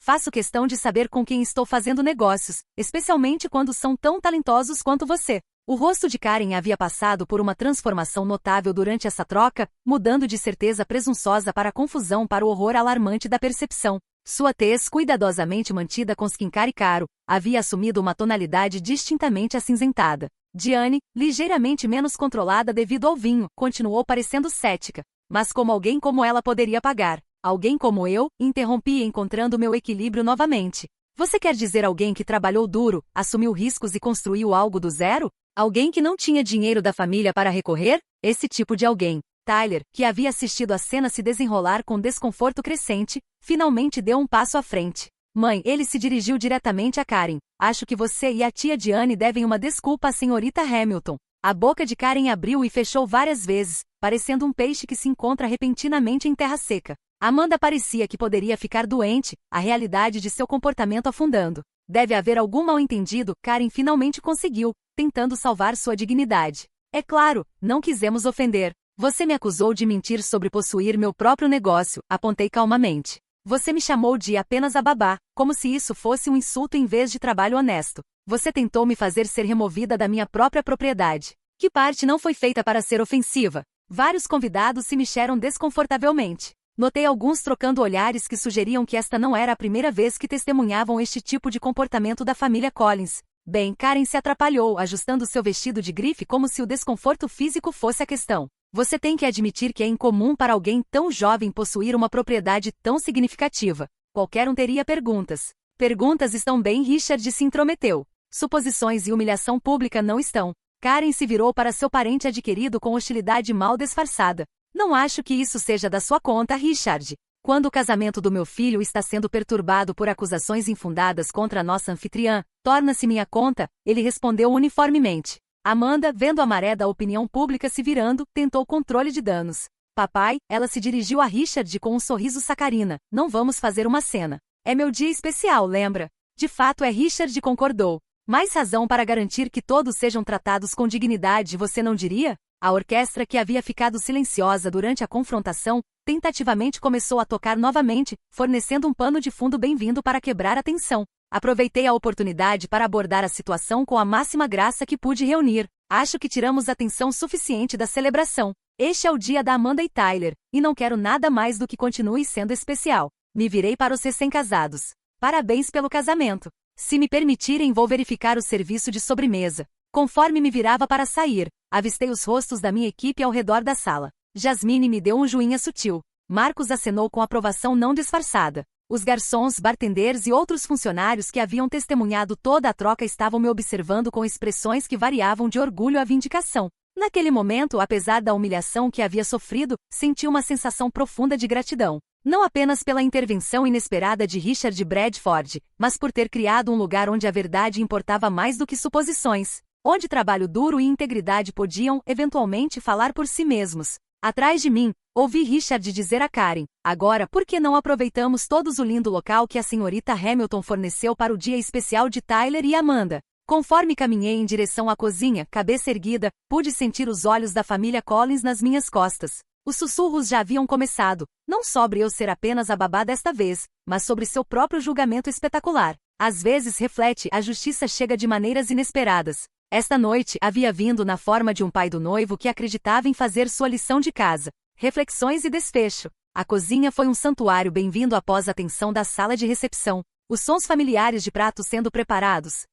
Faço questão de saber com quem estou fazendo negócios, especialmente quando são tão talentosos quanto você. O rosto de Karen havia passado por uma transformação notável durante essa troca, mudando de certeza presunçosa para a confusão para o horror alarmante da percepção. Sua tez, cuidadosamente mantida com skincare caro, havia assumido uma tonalidade distintamente acinzentada. Diane, ligeiramente menos controlada devido ao vinho, continuou parecendo cética. Mas como alguém como ela poderia pagar? Alguém como eu? Interrompi encontrando meu equilíbrio novamente. Você quer dizer alguém que trabalhou duro, assumiu riscos e construiu algo do zero? Alguém que não tinha dinheiro da família para recorrer? Esse tipo de alguém. Tyler, que havia assistido a cena se desenrolar com desconforto crescente, finalmente deu um passo à frente. Mãe, ele se dirigiu diretamente a Karen. Acho que você e a tia Diane devem uma desculpa à senhorita Hamilton. A boca de Karen abriu e fechou várias vezes, parecendo um peixe que se encontra repentinamente em terra seca. Amanda parecia que poderia ficar doente, a realidade de seu comportamento afundando. Deve haver algum mal-entendido, Karen finalmente conseguiu, tentando salvar sua dignidade. É claro, não quisemos ofender. Você me acusou de mentir sobre possuir meu próprio negócio, apontei calmamente. Você me chamou de apenas a babá, como se isso fosse um insulto em vez de trabalho honesto. Você tentou me fazer ser removida da minha própria propriedade. Que parte não foi feita para ser ofensiva? Vários convidados se mexeram desconfortavelmente. Notei alguns trocando olhares que sugeriam que esta não era a primeira vez que testemunhavam este tipo de comportamento da família Collins. Bem, Karen se atrapalhou, ajustando seu vestido de grife como se o desconforto físico fosse a questão. Você tem que admitir que é incomum para alguém tão jovem possuir uma propriedade tão significativa. Qualquer um teria perguntas. Perguntas estão bem, Richard se intrometeu. Suposições e humilhação pública não estão. Karen se virou para seu parente adquirido com hostilidade mal disfarçada. Não acho que isso seja da sua conta, Richard. Quando o casamento do meu filho está sendo perturbado por acusações infundadas contra a nossa anfitriã, torna-se minha conta, ele respondeu uniformemente. Amanda, vendo a maré da opinião pública se virando, tentou controle de danos. Papai, ela se dirigiu a Richard com um sorriso sacarina. Não vamos fazer uma cena. É meu dia especial, lembra? De fato Richard concordou. Mais razão para garantir que todos sejam tratados com dignidade, você não diria? A orquestra, que havia ficado silenciosa durante a confrontação, tentativamente começou a tocar novamente, fornecendo um pano de fundo bem-vindo para quebrar a tensão. Aproveitei a oportunidade para abordar a situação com a máxima graça que pude reunir. Acho que tiramos atenção suficiente da celebração. Este é o dia da Amanda e Tyler, e não quero nada mais do que continue sendo especial. Me virei para os recém-casados. Parabéns pelo casamento. Se me permitirem, vou verificar o serviço de sobremesa. Conforme me virava para sair, avistei os rostos da minha equipe ao redor da sala. Jasmine me deu um joinha sutil. Marcos acenou com aprovação não disfarçada. Os garçons, bartenders e outros funcionários que haviam testemunhado toda a troca estavam me observando com expressões que variavam de orgulho à vindicação. Naquele momento, apesar da humilhação que havia sofrido, senti uma sensação profunda de gratidão. Não apenas pela intervenção inesperada de Richard Bradford, mas por ter criado um lugar onde a verdade importava mais do que suposições. Onde trabalho duro e integridade podiam, eventualmente, falar por si mesmos. Atrás de mim, ouvi Richard dizer a Karen: agora, por que não aproveitamos todos o lindo local que a senhorita Hamilton forneceu para o dia especial de Tyler e Amanda? Conforme caminhei em direção à cozinha, cabeça erguida, pude sentir os olhos da família Collins nas minhas costas. Os sussurros já haviam começado, não sobre eu ser apenas a babá desta vez, mas sobre seu próprio julgamento espetacular. Às vezes reflete, a justiça chega de maneiras inesperadas. Esta noite havia vindo na forma de um pai do noivo que acreditava em fazer sua lição de casa. Reflexões e desfecho. A cozinha foi um santuário bem-vindo após a tensão da sala de recepção. Os sons familiares de pratos sendo preparados.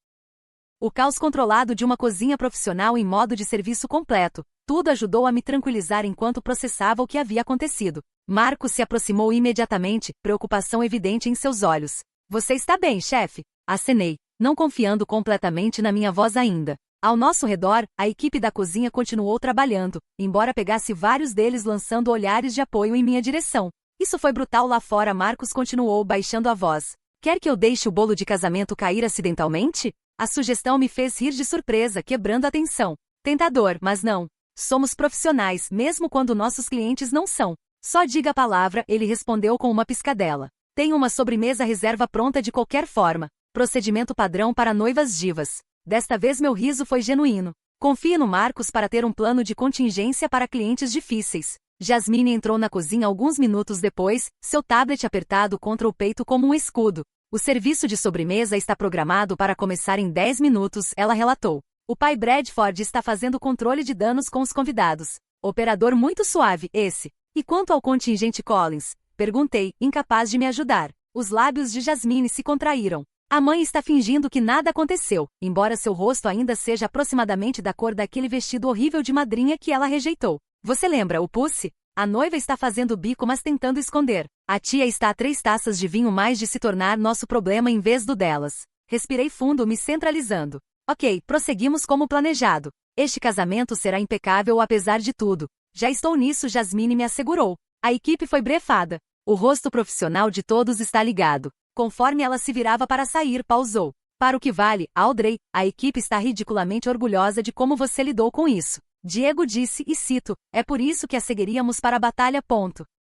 O caos controlado de uma cozinha profissional em modo de serviço completo. Tudo ajudou a me tranquilizar enquanto processava o que havia acontecido. Marcos se aproximou imediatamente, preocupação evidente em seus olhos. Você está bem, chefe? Acenei, não confiando completamente na minha voz ainda. Ao nosso redor, a equipe da cozinha continuou trabalhando, embora pegasse vários deles lançando olhares de apoio em minha direção. Isso foi brutal lá fora. Marcos continuou baixando a voz. Quer que eu deixe o bolo de casamento cair acidentalmente? A sugestão me fez rir de surpresa, quebrando a tensão. Tentador, mas não. Somos profissionais, mesmo quando nossos clientes não são. Só diga a palavra, ele respondeu com uma piscadela. Tenho uma sobremesa reserva pronta de qualquer forma. Procedimento padrão para noivas divas. Desta vez meu riso foi genuíno. Confie no Marcos para ter um plano de contingência para clientes difíceis. Jasmine entrou na cozinha alguns minutos depois, seu tablet apertado contra o peito como um escudo. O serviço de sobremesa está programado para começar em 10 minutos, ela relatou. O pai Bradford está fazendo controle de danos com os convidados. Operador muito suave, esse. E quanto ao contingente Collins? Perguntei, incapaz de me ajudar. Os lábios de Jasmine se contraíram. A mãe está fingindo que nada aconteceu, embora seu rosto ainda seja aproximadamente da cor daquele vestido horrível de madrinha que ela rejeitou. Você lembra o Pussy? A noiva está fazendo bico, mas tentando esconder. A tia está a 3 taças de vinho mais de se tornar nosso problema em vez do delas. Respirei fundo, me centralizando. Ok, prosseguimos como planejado. Este casamento será impecável apesar de tudo. Já estou nisso, Jasmine me assegurou. A equipe foi brefada. O rosto profissional de todos está ligado. Conforme ela se virava para sair, pausou. Para o que vale, Audrey, a equipe está ridiculamente orgulhosa de como você lidou com isso. Diego disse, e cito, é por isso que a seguiríamos para a batalha.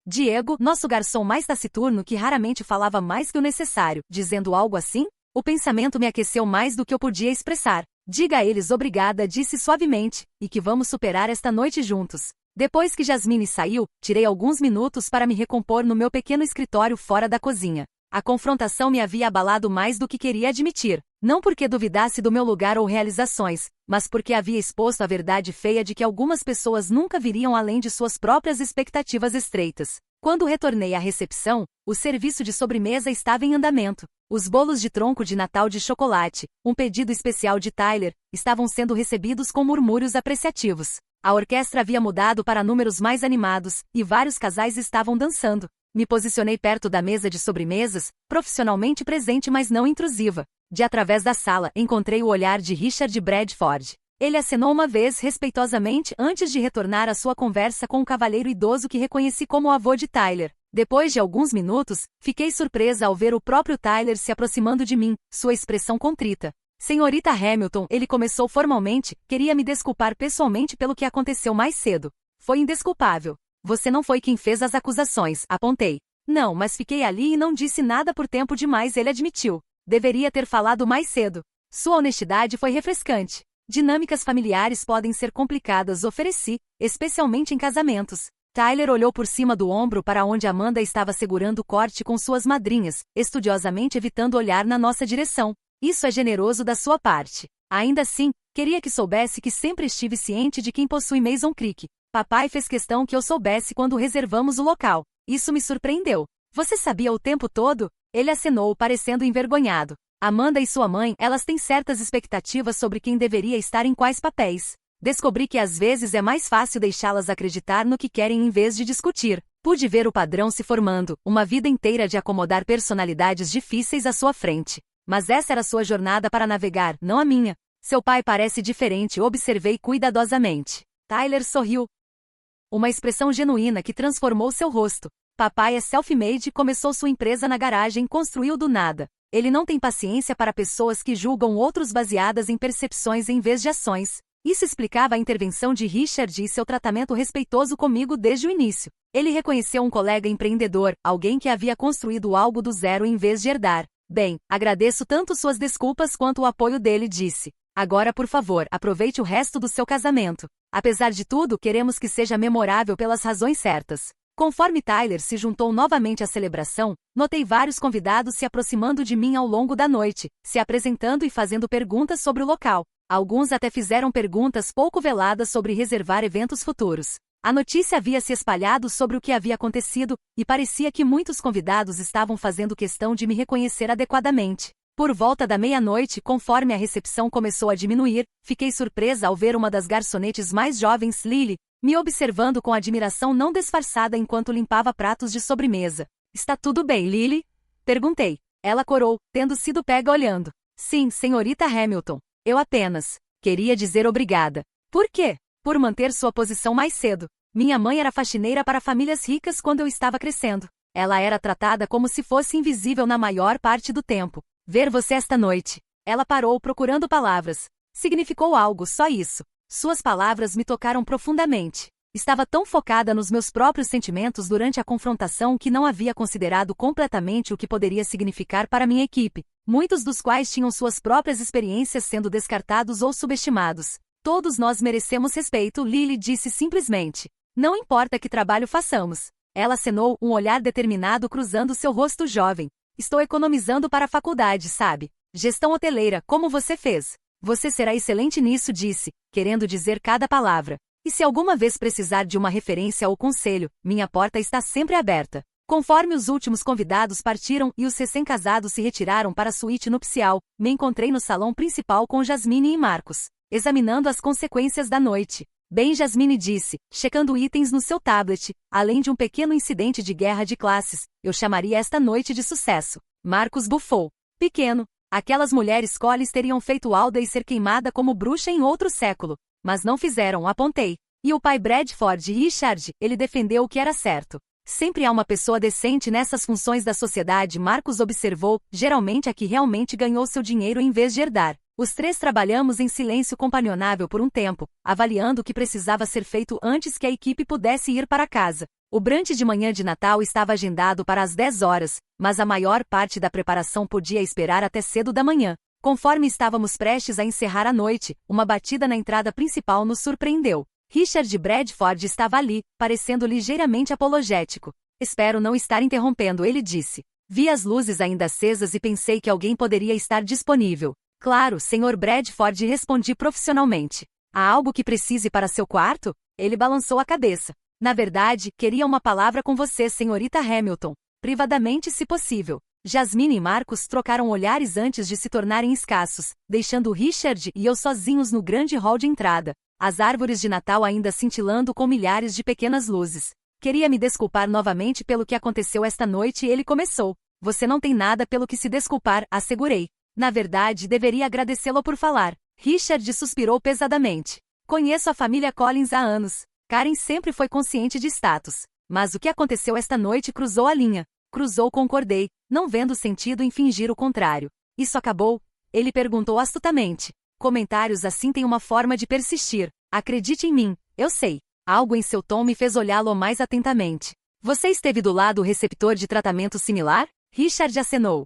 Diego, nosso garçom mais taciturno que raramente falava mais que o necessário, dizendo algo assim? O pensamento me aqueceu mais do que eu podia expressar. Diga a eles obrigada, disse suavemente, e que vamos superar esta noite juntos. Depois que Jasmine saiu, tirei alguns minutos para me recompor no meu pequeno escritório fora da cozinha. A confrontação me havia abalado mais do que queria admitir, não porque duvidasse do meu lugar ou realizações, mas porque havia exposto a verdade feia de que algumas pessoas nunca viriam além de suas próprias expectativas estreitas. Quando retornei à recepção, o serviço de sobremesa estava em andamento. Os bolos de tronco de Natal de chocolate, um pedido especial de Tyler, estavam sendo recebidos com murmúrios apreciativos. A orquestra havia mudado para números mais animados, e vários casais estavam dançando. Me posicionei perto da mesa de sobremesas, profissionalmente presente mas não intrusiva. De através da sala, encontrei o olhar de Richard Bradford. Ele acenou uma vez respeitosamente antes de retornar à sua conversa com o cavalheiro idoso que reconheci como o avô de Tyler. Depois de alguns minutos, fiquei surpresa ao ver o próprio Tyler se aproximando de mim, sua expressão contrita. Senhorita Hamilton, ele começou formalmente, queria me desculpar pessoalmente pelo que aconteceu mais cedo. Foi indesculpável. Você não foi quem fez as acusações, apontei. Não, mas fiquei ali e não disse nada por tempo demais, ele admitiu. Deveria ter falado mais cedo. Sua honestidade foi refrescante. Dinâmicas familiares podem ser complicadas, ofereci, especialmente em casamentos. Tyler olhou por cima do ombro para onde Amanda estava segurando o corte com suas madrinhas, estudiosamente evitando olhar na nossa direção. Isso é generoso da sua parte. Ainda assim, queria que soubesse que sempre estive ciente de quem possui Mason Creek. Papai fez questão que eu soubesse quando reservamos o local. Isso me surpreendeu. Você sabia o tempo todo? Ele acenou, parecendo envergonhado. Amanda e sua mãe, elas têm certas expectativas sobre quem deveria estar em quais papéis. Descobri que às vezes é mais fácil deixá-las acreditar no que querem em vez de discutir. Pude ver o padrão se formando, uma vida inteira de acomodar personalidades difíceis à sua frente. Mas essa era sua jornada para navegar, não a minha. Seu pai parece diferente, observei cuidadosamente. Tyler sorriu. Uma expressão genuína que transformou seu rosto. Papai é self-made, começou sua empresa na garagem, construiu do nada. Ele não tem paciência para pessoas que julgam outros baseadas em percepções em vez de ações. Isso explicava a intervenção de Richard e seu tratamento respeitoso comigo desde o início. Ele reconheceu um colega empreendedor, alguém que havia construído algo do zero em vez de herdar. Bem, agradeço tanto suas desculpas quanto o apoio dele, disse. Agora, por favor, aproveite o resto do seu casamento. Apesar de tudo, queremos que seja memorável pelas razões certas. Conforme Tyler se juntou novamente à celebração, notei vários convidados se aproximando de mim ao longo da noite, se apresentando e fazendo perguntas sobre o local. Alguns até fizeram perguntas pouco veladas sobre reservar eventos futuros. A notícia havia se espalhado sobre o que havia acontecido, e parecia que muitos convidados estavam fazendo questão de me reconhecer adequadamente. Por volta da meia-noite, conforme a recepção começou a diminuir, fiquei surpresa ao ver uma das garçonetes mais jovens, Lily, me observando com admiração não disfarçada enquanto limpava pratos de sobremesa. Está tudo bem, Lily? Perguntei. Ela corou, tendo sido pega olhando. Sim, senhorita Hamilton. Eu apenas queria dizer obrigada. Por quê? Por manter sua posição mais cedo. Minha mãe era faxineira para famílias ricas quando eu estava crescendo. Ela era tratada como se fosse invisível na maior parte do tempo. Ver você esta noite. Ela parou procurando palavras. Significou algo, só isso. Suas palavras me tocaram profundamente. Estava tão focada nos meus próprios sentimentos durante a confrontação que não havia considerado completamente o que poderia significar para minha equipe, muitos dos quais tinham suas próprias experiências sendo descartados ou subestimados. Todos nós merecemos respeito, Lily disse simplesmente. Não importa que trabalho façamos. Ela acenou, um olhar determinado cruzando seu rosto jovem. Estou economizando para a faculdade, sabe? Gestão hoteleira, como você fez. Você será excelente nisso, disse, querendo dizer cada palavra. E se alguma vez precisar de uma referência ou conselho, minha porta está sempre aberta. Conforme os últimos convidados partiram e os recém-casados se retiraram para a suíte nupcial, me encontrei no salão principal com Jasmine e Marcos, examinando as consequências da noite. Bem, Jasmine disse, checando itens no seu tablet, além de um pequeno incidente de guerra de classes, eu chamaria esta noite de sucesso. Marcos bufou. Pequeno. Aquelas mulheres Collins teriam feito Audrey ser queimada como bruxa em outro século. Mas não fizeram, apontei. E o pai Bradford e Richard, ele defendeu o que era certo. Sempre há uma pessoa decente nessas funções da sociedade, Marcos observou, geralmente a que realmente ganhou seu dinheiro em vez de herdar. Os três trabalhamos em silêncio companionável por um tempo, avaliando o que precisava ser feito antes que a equipe pudesse ir para casa. O brunch de manhã de Natal estava agendado para as 10 horas, mas a maior parte da preparação podia esperar até cedo da manhã. Conforme estávamos prestes a encerrar a noite, uma batida na entrada principal nos surpreendeu. Richard Bradford estava ali, parecendo ligeiramente apologético. Espero não estar interrompendo, ele disse. Vi as luzes ainda acesas e pensei que alguém poderia estar disponível. Claro, Sr. Bradford, respondi profissionalmente. Há algo que precise para seu quarto? Ele balançou a cabeça. Na verdade, queria uma palavra com você, senhorita Hamilton. Privadamente, se possível. Jasmine e Marcos trocaram olhares antes de se tornarem escassos, deixando Richard e eu sozinhos no grande hall de entrada. As árvores de Natal ainda cintilando com milhares de pequenas luzes. Queria me desculpar novamente pelo que aconteceu esta noite e ele começou. Você não tem nada pelo que se desculpar, assegurei. Na verdade, deveria agradecê-lo por falar. Richard suspirou pesadamente. Conheço a família Collins há anos. Karen sempre foi consciente de status. Mas o que aconteceu esta noite cruzou a linha. Cruzou, concordei, não vendo sentido em fingir o contrário. Isso acabou? Ele perguntou astutamente. Comentários assim têm uma forma de persistir. Acredite em mim, eu sei. Algo em seu tom me fez olhá-lo mais atentamente. Você esteve do lado do receptor de tratamento similar? Richard acenou,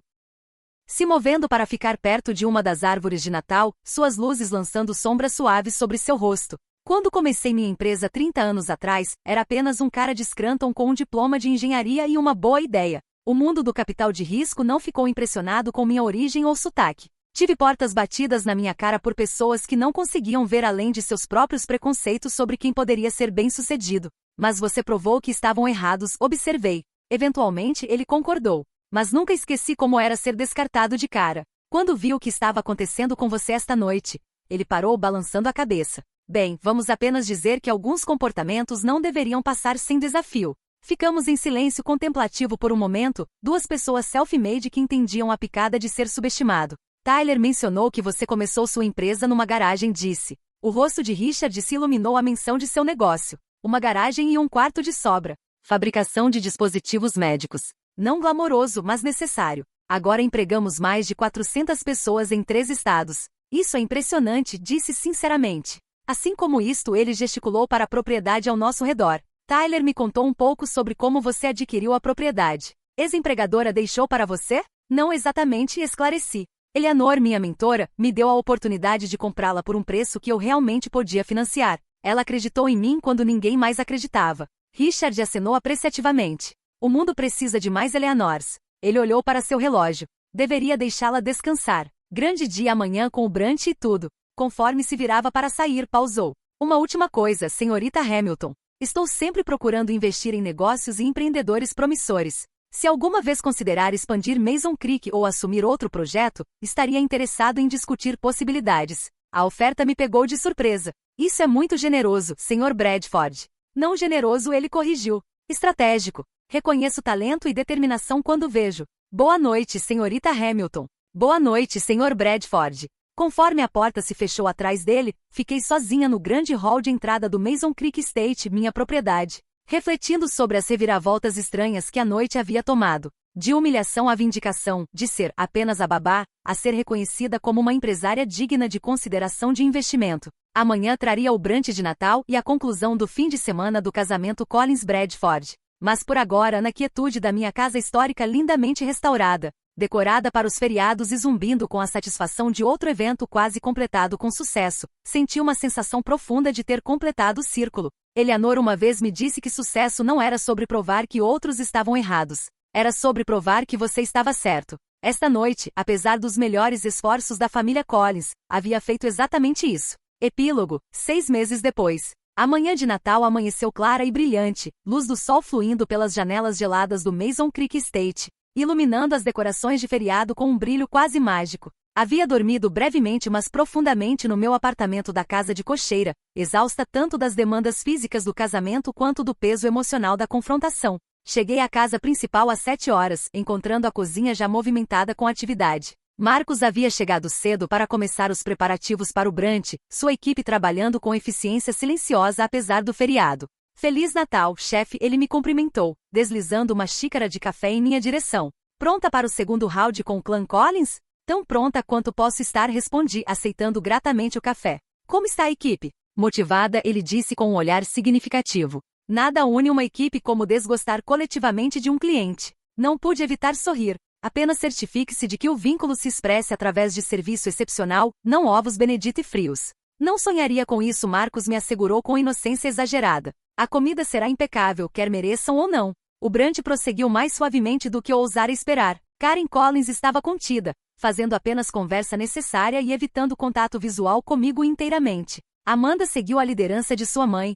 se movendo para ficar perto de uma das árvores de Natal, suas luzes lançando sombras suaves sobre seu rosto. Quando comecei minha empresa 30 anos atrás, era apenas um cara de Scranton com um diploma de engenharia e uma boa ideia. O mundo do capital de risco não ficou impressionado com minha origem ou sotaque. Tive portas batidas na minha cara por pessoas que não conseguiam ver além de seus próprios preconceitos sobre quem poderia ser bem-sucedido. Mas você provou que estavam errados, observei. Eventualmente ele concordou. Mas nunca esqueci como era ser descartado de cara. Quando vi o que estava acontecendo com você esta noite, ele parou balançando a cabeça. Bem, vamos apenas dizer que alguns comportamentos não deveriam passar sem desafio. Ficamos em silêncio contemplativo por um momento, duas pessoas self-made que entendiam a picada de ser subestimado. Tyler mencionou que você começou sua empresa numa garagem, disse. O rosto de Richard se iluminou à menção de seu negócio. Uma garagem e um quarto de sobra. Fabricação de dispositivos médicos. Não glamouroso, mas necessário. Agora empregamos mais de 400 pessoas em 3 estados. Isso é impressionante, disse sinceramente. Assim como isto, ele gesticulou para a propriedade ao nosso redor. Tyler me contou um pouco sobre como você adquiriu a propriedade. Ex-empregadora deixou para você? Não exatamente, esclareci. Eleanor, minha mentora, me deu a oportunidade de comprá-la por um preço que eu realmente podia financiar. Ela acreditou em mim quando ninguém mais acreditava. Richard acenou apreciativamente. O mundo precisa de mais Eleanors. Ele olhou para seu relógio. Deveria deixá-la descansar. Grande dia amanhã com o brunch e tudo. Conforme se virava para sair, pausou. Uma última coisa, senhorita Hamilton. Estou sempre procurando investir em negócios e empreendedores promissores. Se alguma vez considerar expandir Mason Creek ou assumir outro projeto, estaria interessado em discutir possibilidades. A oferta me pegou de surpresa. Isso é muito generoso, Sr. Bradford. Não generoso, ele corrigiu. Estratégico. Reconheço talento e determinação quando vejo. Boa noite, senhorita Hamilton. Boa noite, Sr. Bradford. Conforme a porta se fechou atrás dele, fiquei sozinha no grande hall de entrada do Mason Creek Estate, minha propriedade, refletindo sobre as reviravoltas estranhas que a noite havia tomado. De humilhação à vindicação, de ser apenas a babá, a ser reconhecida como uma empresária digna de consideração de investimento. Amanhã traria o brunch de Natal e a conclusão do fim de semana do casamento Collins Bradford. Mas por agora, na quietude da minha casa histórica lindamente restaurada, decorada para os feriados e zumbindo com a satisfação de outro evento quase completado com sucesso, senti uma sensação profunda de ter completado o círculo. Eleanor uma vez me disse que sucesso não era sobre provar que outros estavam errados. Era sobre provar que você estava certo. Esta noite, apesar dos melhores esforços da família Collins, havia feito exatamente isso. Epílogo, 6 meses depois. A manhã de Natal amanheceu clara e brilhante, luz do sol fluindo pelas janelas geladas do Mason Creek Estate, iluminando as decorações de feriado com um brilho quase mágico. Havia dormido brevemente mas profundamente no meu apartamento da casa de cocheira, exausta tanto das demandas físicas do casamento quanto do peso emocional da confrontação. Cheguei à casa principal às 7 horas, encontrando a cozinha já movimentada com atividade. Marcos havia chegado cedo para começar os preparativos para o brunch, sua equipe trabalhando com eficiência silenciosa apesar do feriado. Feliz Natal, chefe, ele me cumprimentou, deslizando uma xícara de café em minha direção. Pronta para o segundo round com o clã Collins? Tão pronta quanto posso estar, respondi, aceitando gratamente o café. Como está a equipe? Motivada, ele disse com um olhar significativo. Nada une uma equipe como desgostar coletivamente de um cliente. Não pude evitar sorrir. Apenas certifique-se de que o vínculo se expresse através de serviço excepcional, não ovos Benedito e frios. Não sonharia com isso, Marcos me assegurou com inocência exagerada. A comida será impecável, quer mereçam ou não. O brunch prosseguiu mais suavemente do que eu ousara esperar. Karen Collins estava contida, fazendo apenas conversa necessária e evitando contato visual comigo inteiramente. Amanda seguiu a liderança de sua mãe,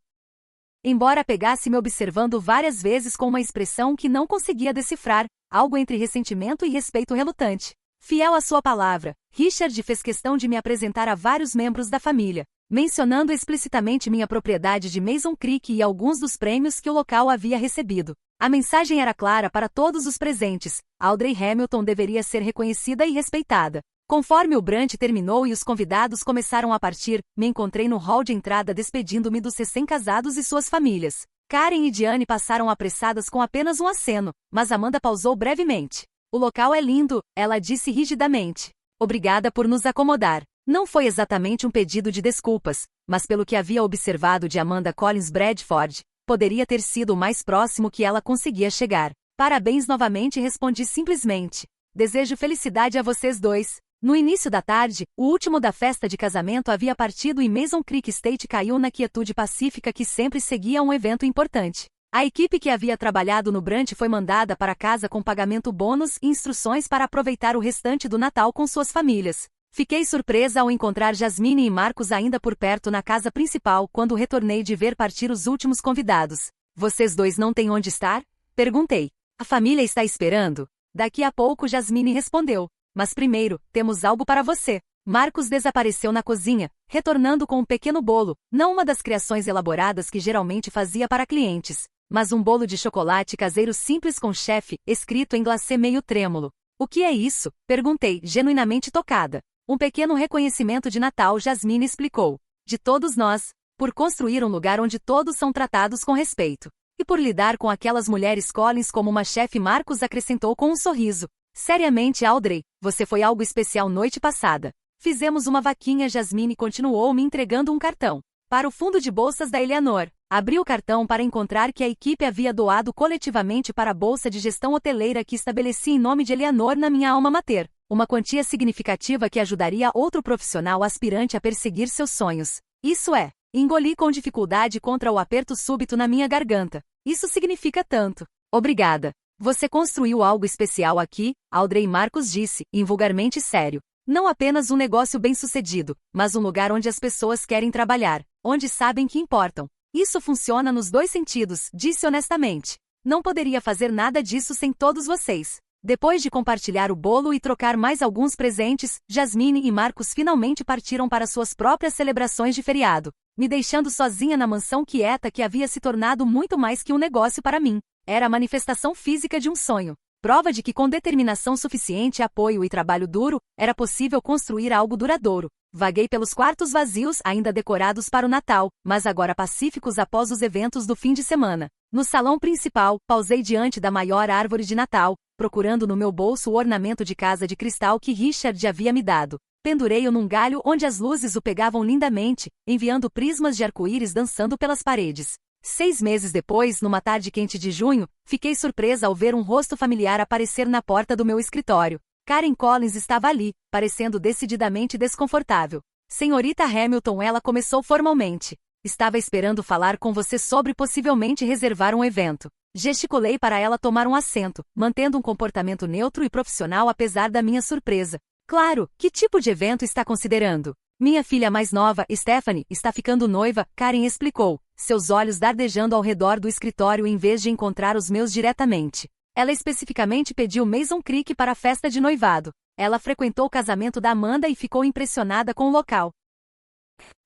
embora pegasse me observando várias vezes com uma expressão que não conseguia decifrar, algo entre ressentimento e respeito relutante. Fiel à sua palavra, Richard fez questão de me apresentar a vários membros da família, mencionando explicitamente minha propriedade de Mason Creek e alguns dos prêmios que o local havia recebido. A mensagem era clara para todos os presentes: Audrey Hamilton deveria ser reconhecida e respeitada. Conforme o brunch terminou e os convidados começaram a partir, me encontrei no hall de entrada despedindo-me dos recém-casados e suas famílias. Karen e Diane passaram apressadas com apenas um aceno, mas Amanda pausou brevemente. O local é lindo, ela disse rigidamente. Obrigada por nos acomodar. Não foi exatamente um pedido de desculpas, mas pelo que havia observado de Amanda Collins Bradford, poderia ter sido o mais próximo que ela conseguia chegar. Parabéns novamente, respondi simplesmente. Desejo felicidade a vocês dois. No início da tarde, o último da festa de casamento havia partido e Mason Creek State caiu na quietude pacífica que sempre seguia um evento importante. A equipe que havia trabalhado no brunch foi mandada para casa com pagamento bônus e instruções para aproveitar o restante do Natal com suas famílias. Fiquei surpresa ao encontrar Jasmine e Marcos ainda por perto na casa principal quando retornei de ver partir os últimos convidados. Vocês dois não têm onde estar? Perguntei. A família está esperando? Daqui a pouco Jasmine respondeu. Mas primeiro, temos algo para você. Marcos desapareceu na cozinha, retornando com um pequeno bolo, não uma das criações elaboradas que geralmente fazia para clientes, mas um bolo de chocolate caseiro simples com chefe, escrito em glacê meio trêmulo. O que é isso? Perguntei, genuinamente tocada. Um pequeno reconhecimento de Natal, Jasmine explicou. De todos nós, por construir um lugar onde todos são tratados com respeito. E por lidar com aquelas mulheres Collins como uma chefe, Marcos acrescentou com um sorriso. Seriamente, Audrey, você foi algo especial noite passada. Fizemos uma vaquinha, Jasmine continuou me entregando um cartão. Para o fundo de bolsas da Eleanor. Abri o cartão para encontrar que a equipe havia doado coletivamente para a bolsa de gestão hoteleira que estabeleci em nome de Eleanor na minha alma mater. Uma quantia significativa que ajudaria outro profissional aspirante a perseguir seus sonhos. Isso é, engoli com dificuldade contra o aperto súbito na minha garganta. Isso significa tanto. Obrigada. Você construiu algo especial aqui, Audrey, Marcos disse, invulgarmente sério. Não apenas um negócio bem-sucedido, mas um lugar onde as pessoas querem trabalhar, onde sabem que importam. Isso funciona nos dois sentidos, disse honestamente. Não poderia fazer nada disso sem todos vocês. Depois de compartilhar o bolo e trocar mais alguns presentes, Jasmine e Marcos finalmente partiram para suas próprias celebrações de feriado, me deixando sozinha na mansão quieta que havia se tornado muito mais que um negócio para mim. Era a manifestação física de um sonho. Prova de que com determinação suficiente, apoio e trabalho duro, era possível construir algo duradouro. Vaguei pelos quartos vazios ainda decorados para o Natal, mas agora pacíficos após os eventos do fim de semana. No salão principal, pausei diante da maior árvore de Natal, procurando no meu bolso o ornamento de casa de cristal que Richard havia me dado. Pendurei-o num galho onde as luzes o pegavam lindamente, enviando prismas de arco-íris dançando pelas paredes. 6 meses depois, numa tarde quente de junho, fiquei surpresa ao ver um rosto familiar aparecer na porta do meu escritório. Karen Collins estava ali, parecendo decididamente desconfortável. Senhorita Hamilton, ela começou formalmente. Estava esperando falar com você sobre possivelmente reservar um evento. Gesticulei para ela tomar um assento, mantendo um comportamento neutro e profissional apesar da minha surpresa. Claro, que tipo de evento está considerando? Minha filha mais nova, Stephanie, está ficando noiva, Karen explicou, seus olhos dardejando ao redor do escritório em vez de encontrar os meus diretamente. Ela especificamente pediu Mason Creek para a festa de noivado. Ela frequentou o casamento da Amanda e ficou impressionada com o local.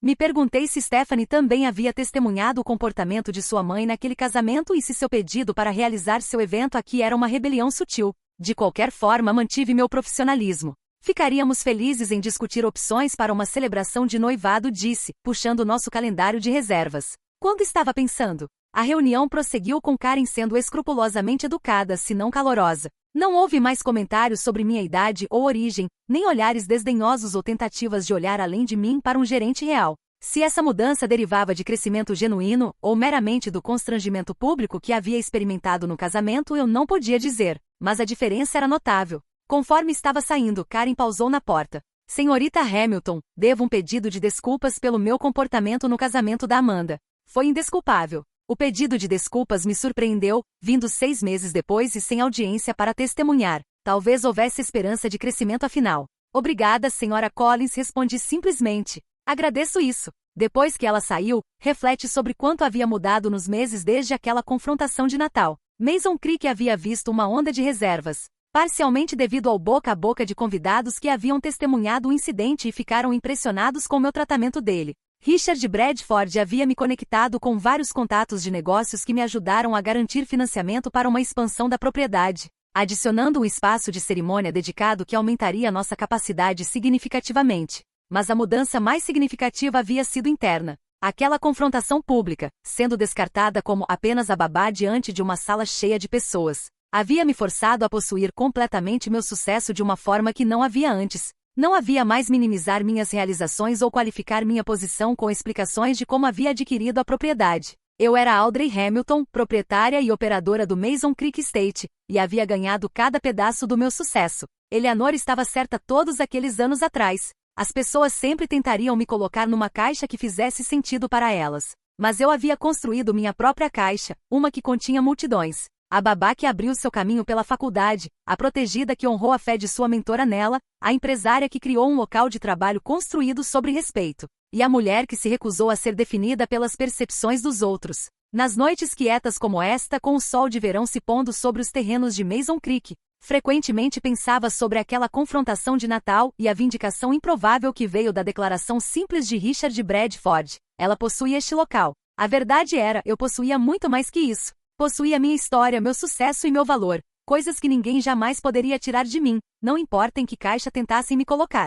Me perguntei se Stephanie também havia testemunhado o comportamento de sua mãe naquele casamento e se seu pedido para realizar seu evento aqui era uma rebelião sutil. De qualquer forma, mantive meu profissionalismo. Ficaríamos felizes em discutir opções para uma celebração de noivado, disse, puxando nosso calendário de reservas. Quando estava pensando? A reunião prosseguiu com Karen sendo escrupulosamente educada, se não calorosa. Não houve mais comentários sobre minha idade ou origem, nem olhares desdenhosos ou tentativas de olhar além de mim para um gerente real. Se essa mudança derivava de crescimento genuíno, ou meramente do constrangimento público que havia experimentado no casamento, eu não podia dizer, mas a diferença era notável. Conforme estava saindo, Karen pausou na porta. Senhorita Hamilton, devo um pedido de desculpas pelo meu comportamento no casamento da Amanda. Foi indesculpável. O pedido de desculpas me surpreendeu, vindo 6 meses depois e sem audiência para testemunhar. Talvez houvesse esperança de crescimento afinal. Obrigada, Sra. Collins, respondi simplesmente. Agradeço isso. Depois que ela saiu, reflete sobre quanto havia mudado nos meses desde aquela confrontação de Natal. Mason Creek havia visto uma onda de reservas, parcialmente devido ao boca a boca de convidados que haviam testemunhado o incidente e ficaram impressionados com meu tratamento dele. Richard Bradford havia me conectado com vários contatos de negócios que me ajudaram a garantir financiamento para uma expansão da propriedade, adicionando um espaço de cerimônia dedicado que aumentaria nossa capacidade significativamente. Mas a mudança mais significativa havia sido interna. Aquela confrontação pública, sendo descartada como apenas a babá diante de uma sala cheia de pessoas, havia me forçado a possuir completamente meu sucesso de uma forma que não havia antes. Não havia mais minimizar minhas realizações ou qualificar minha posição com explicações de como havia adquirido a propriedade. Eu era Audrey Hamilton, proprietária e operadora do Mason Creek Estate, e havia ganhado cada pedaço do meu sucesso. Eleanor estava certa todos aqueles anos atrás. As pessoas sempre tentariam me colocar numa caixa que fizesse sentido para elas. Mas eu havia construído minha própria caixa, uma que continha multidões. A babá que abriu seu caminho pela faculdade, a protegida que honrou a fé de sua mentora nela, a empresária que criou um local de trabalho construído sobre respeito, e a mulher que se recusou a ser definida pelas percepções dos outros. Nas noites quietas como esta, com o sol de verão se pondo sobre os terrenos de Mason Creek, frequentemente pensava sobre aquela confrontação de Natal e a vindicação improvável que veio da declaração simples de Richard Bradford. Ela possuía este local. A verdade era, eu possuía muito mais que isso. Possuía minha história, meu sucesso e meu valor. Coisas que ninguém jamais poderia tirar de mim, não importa em que caixa tentassem me colocar.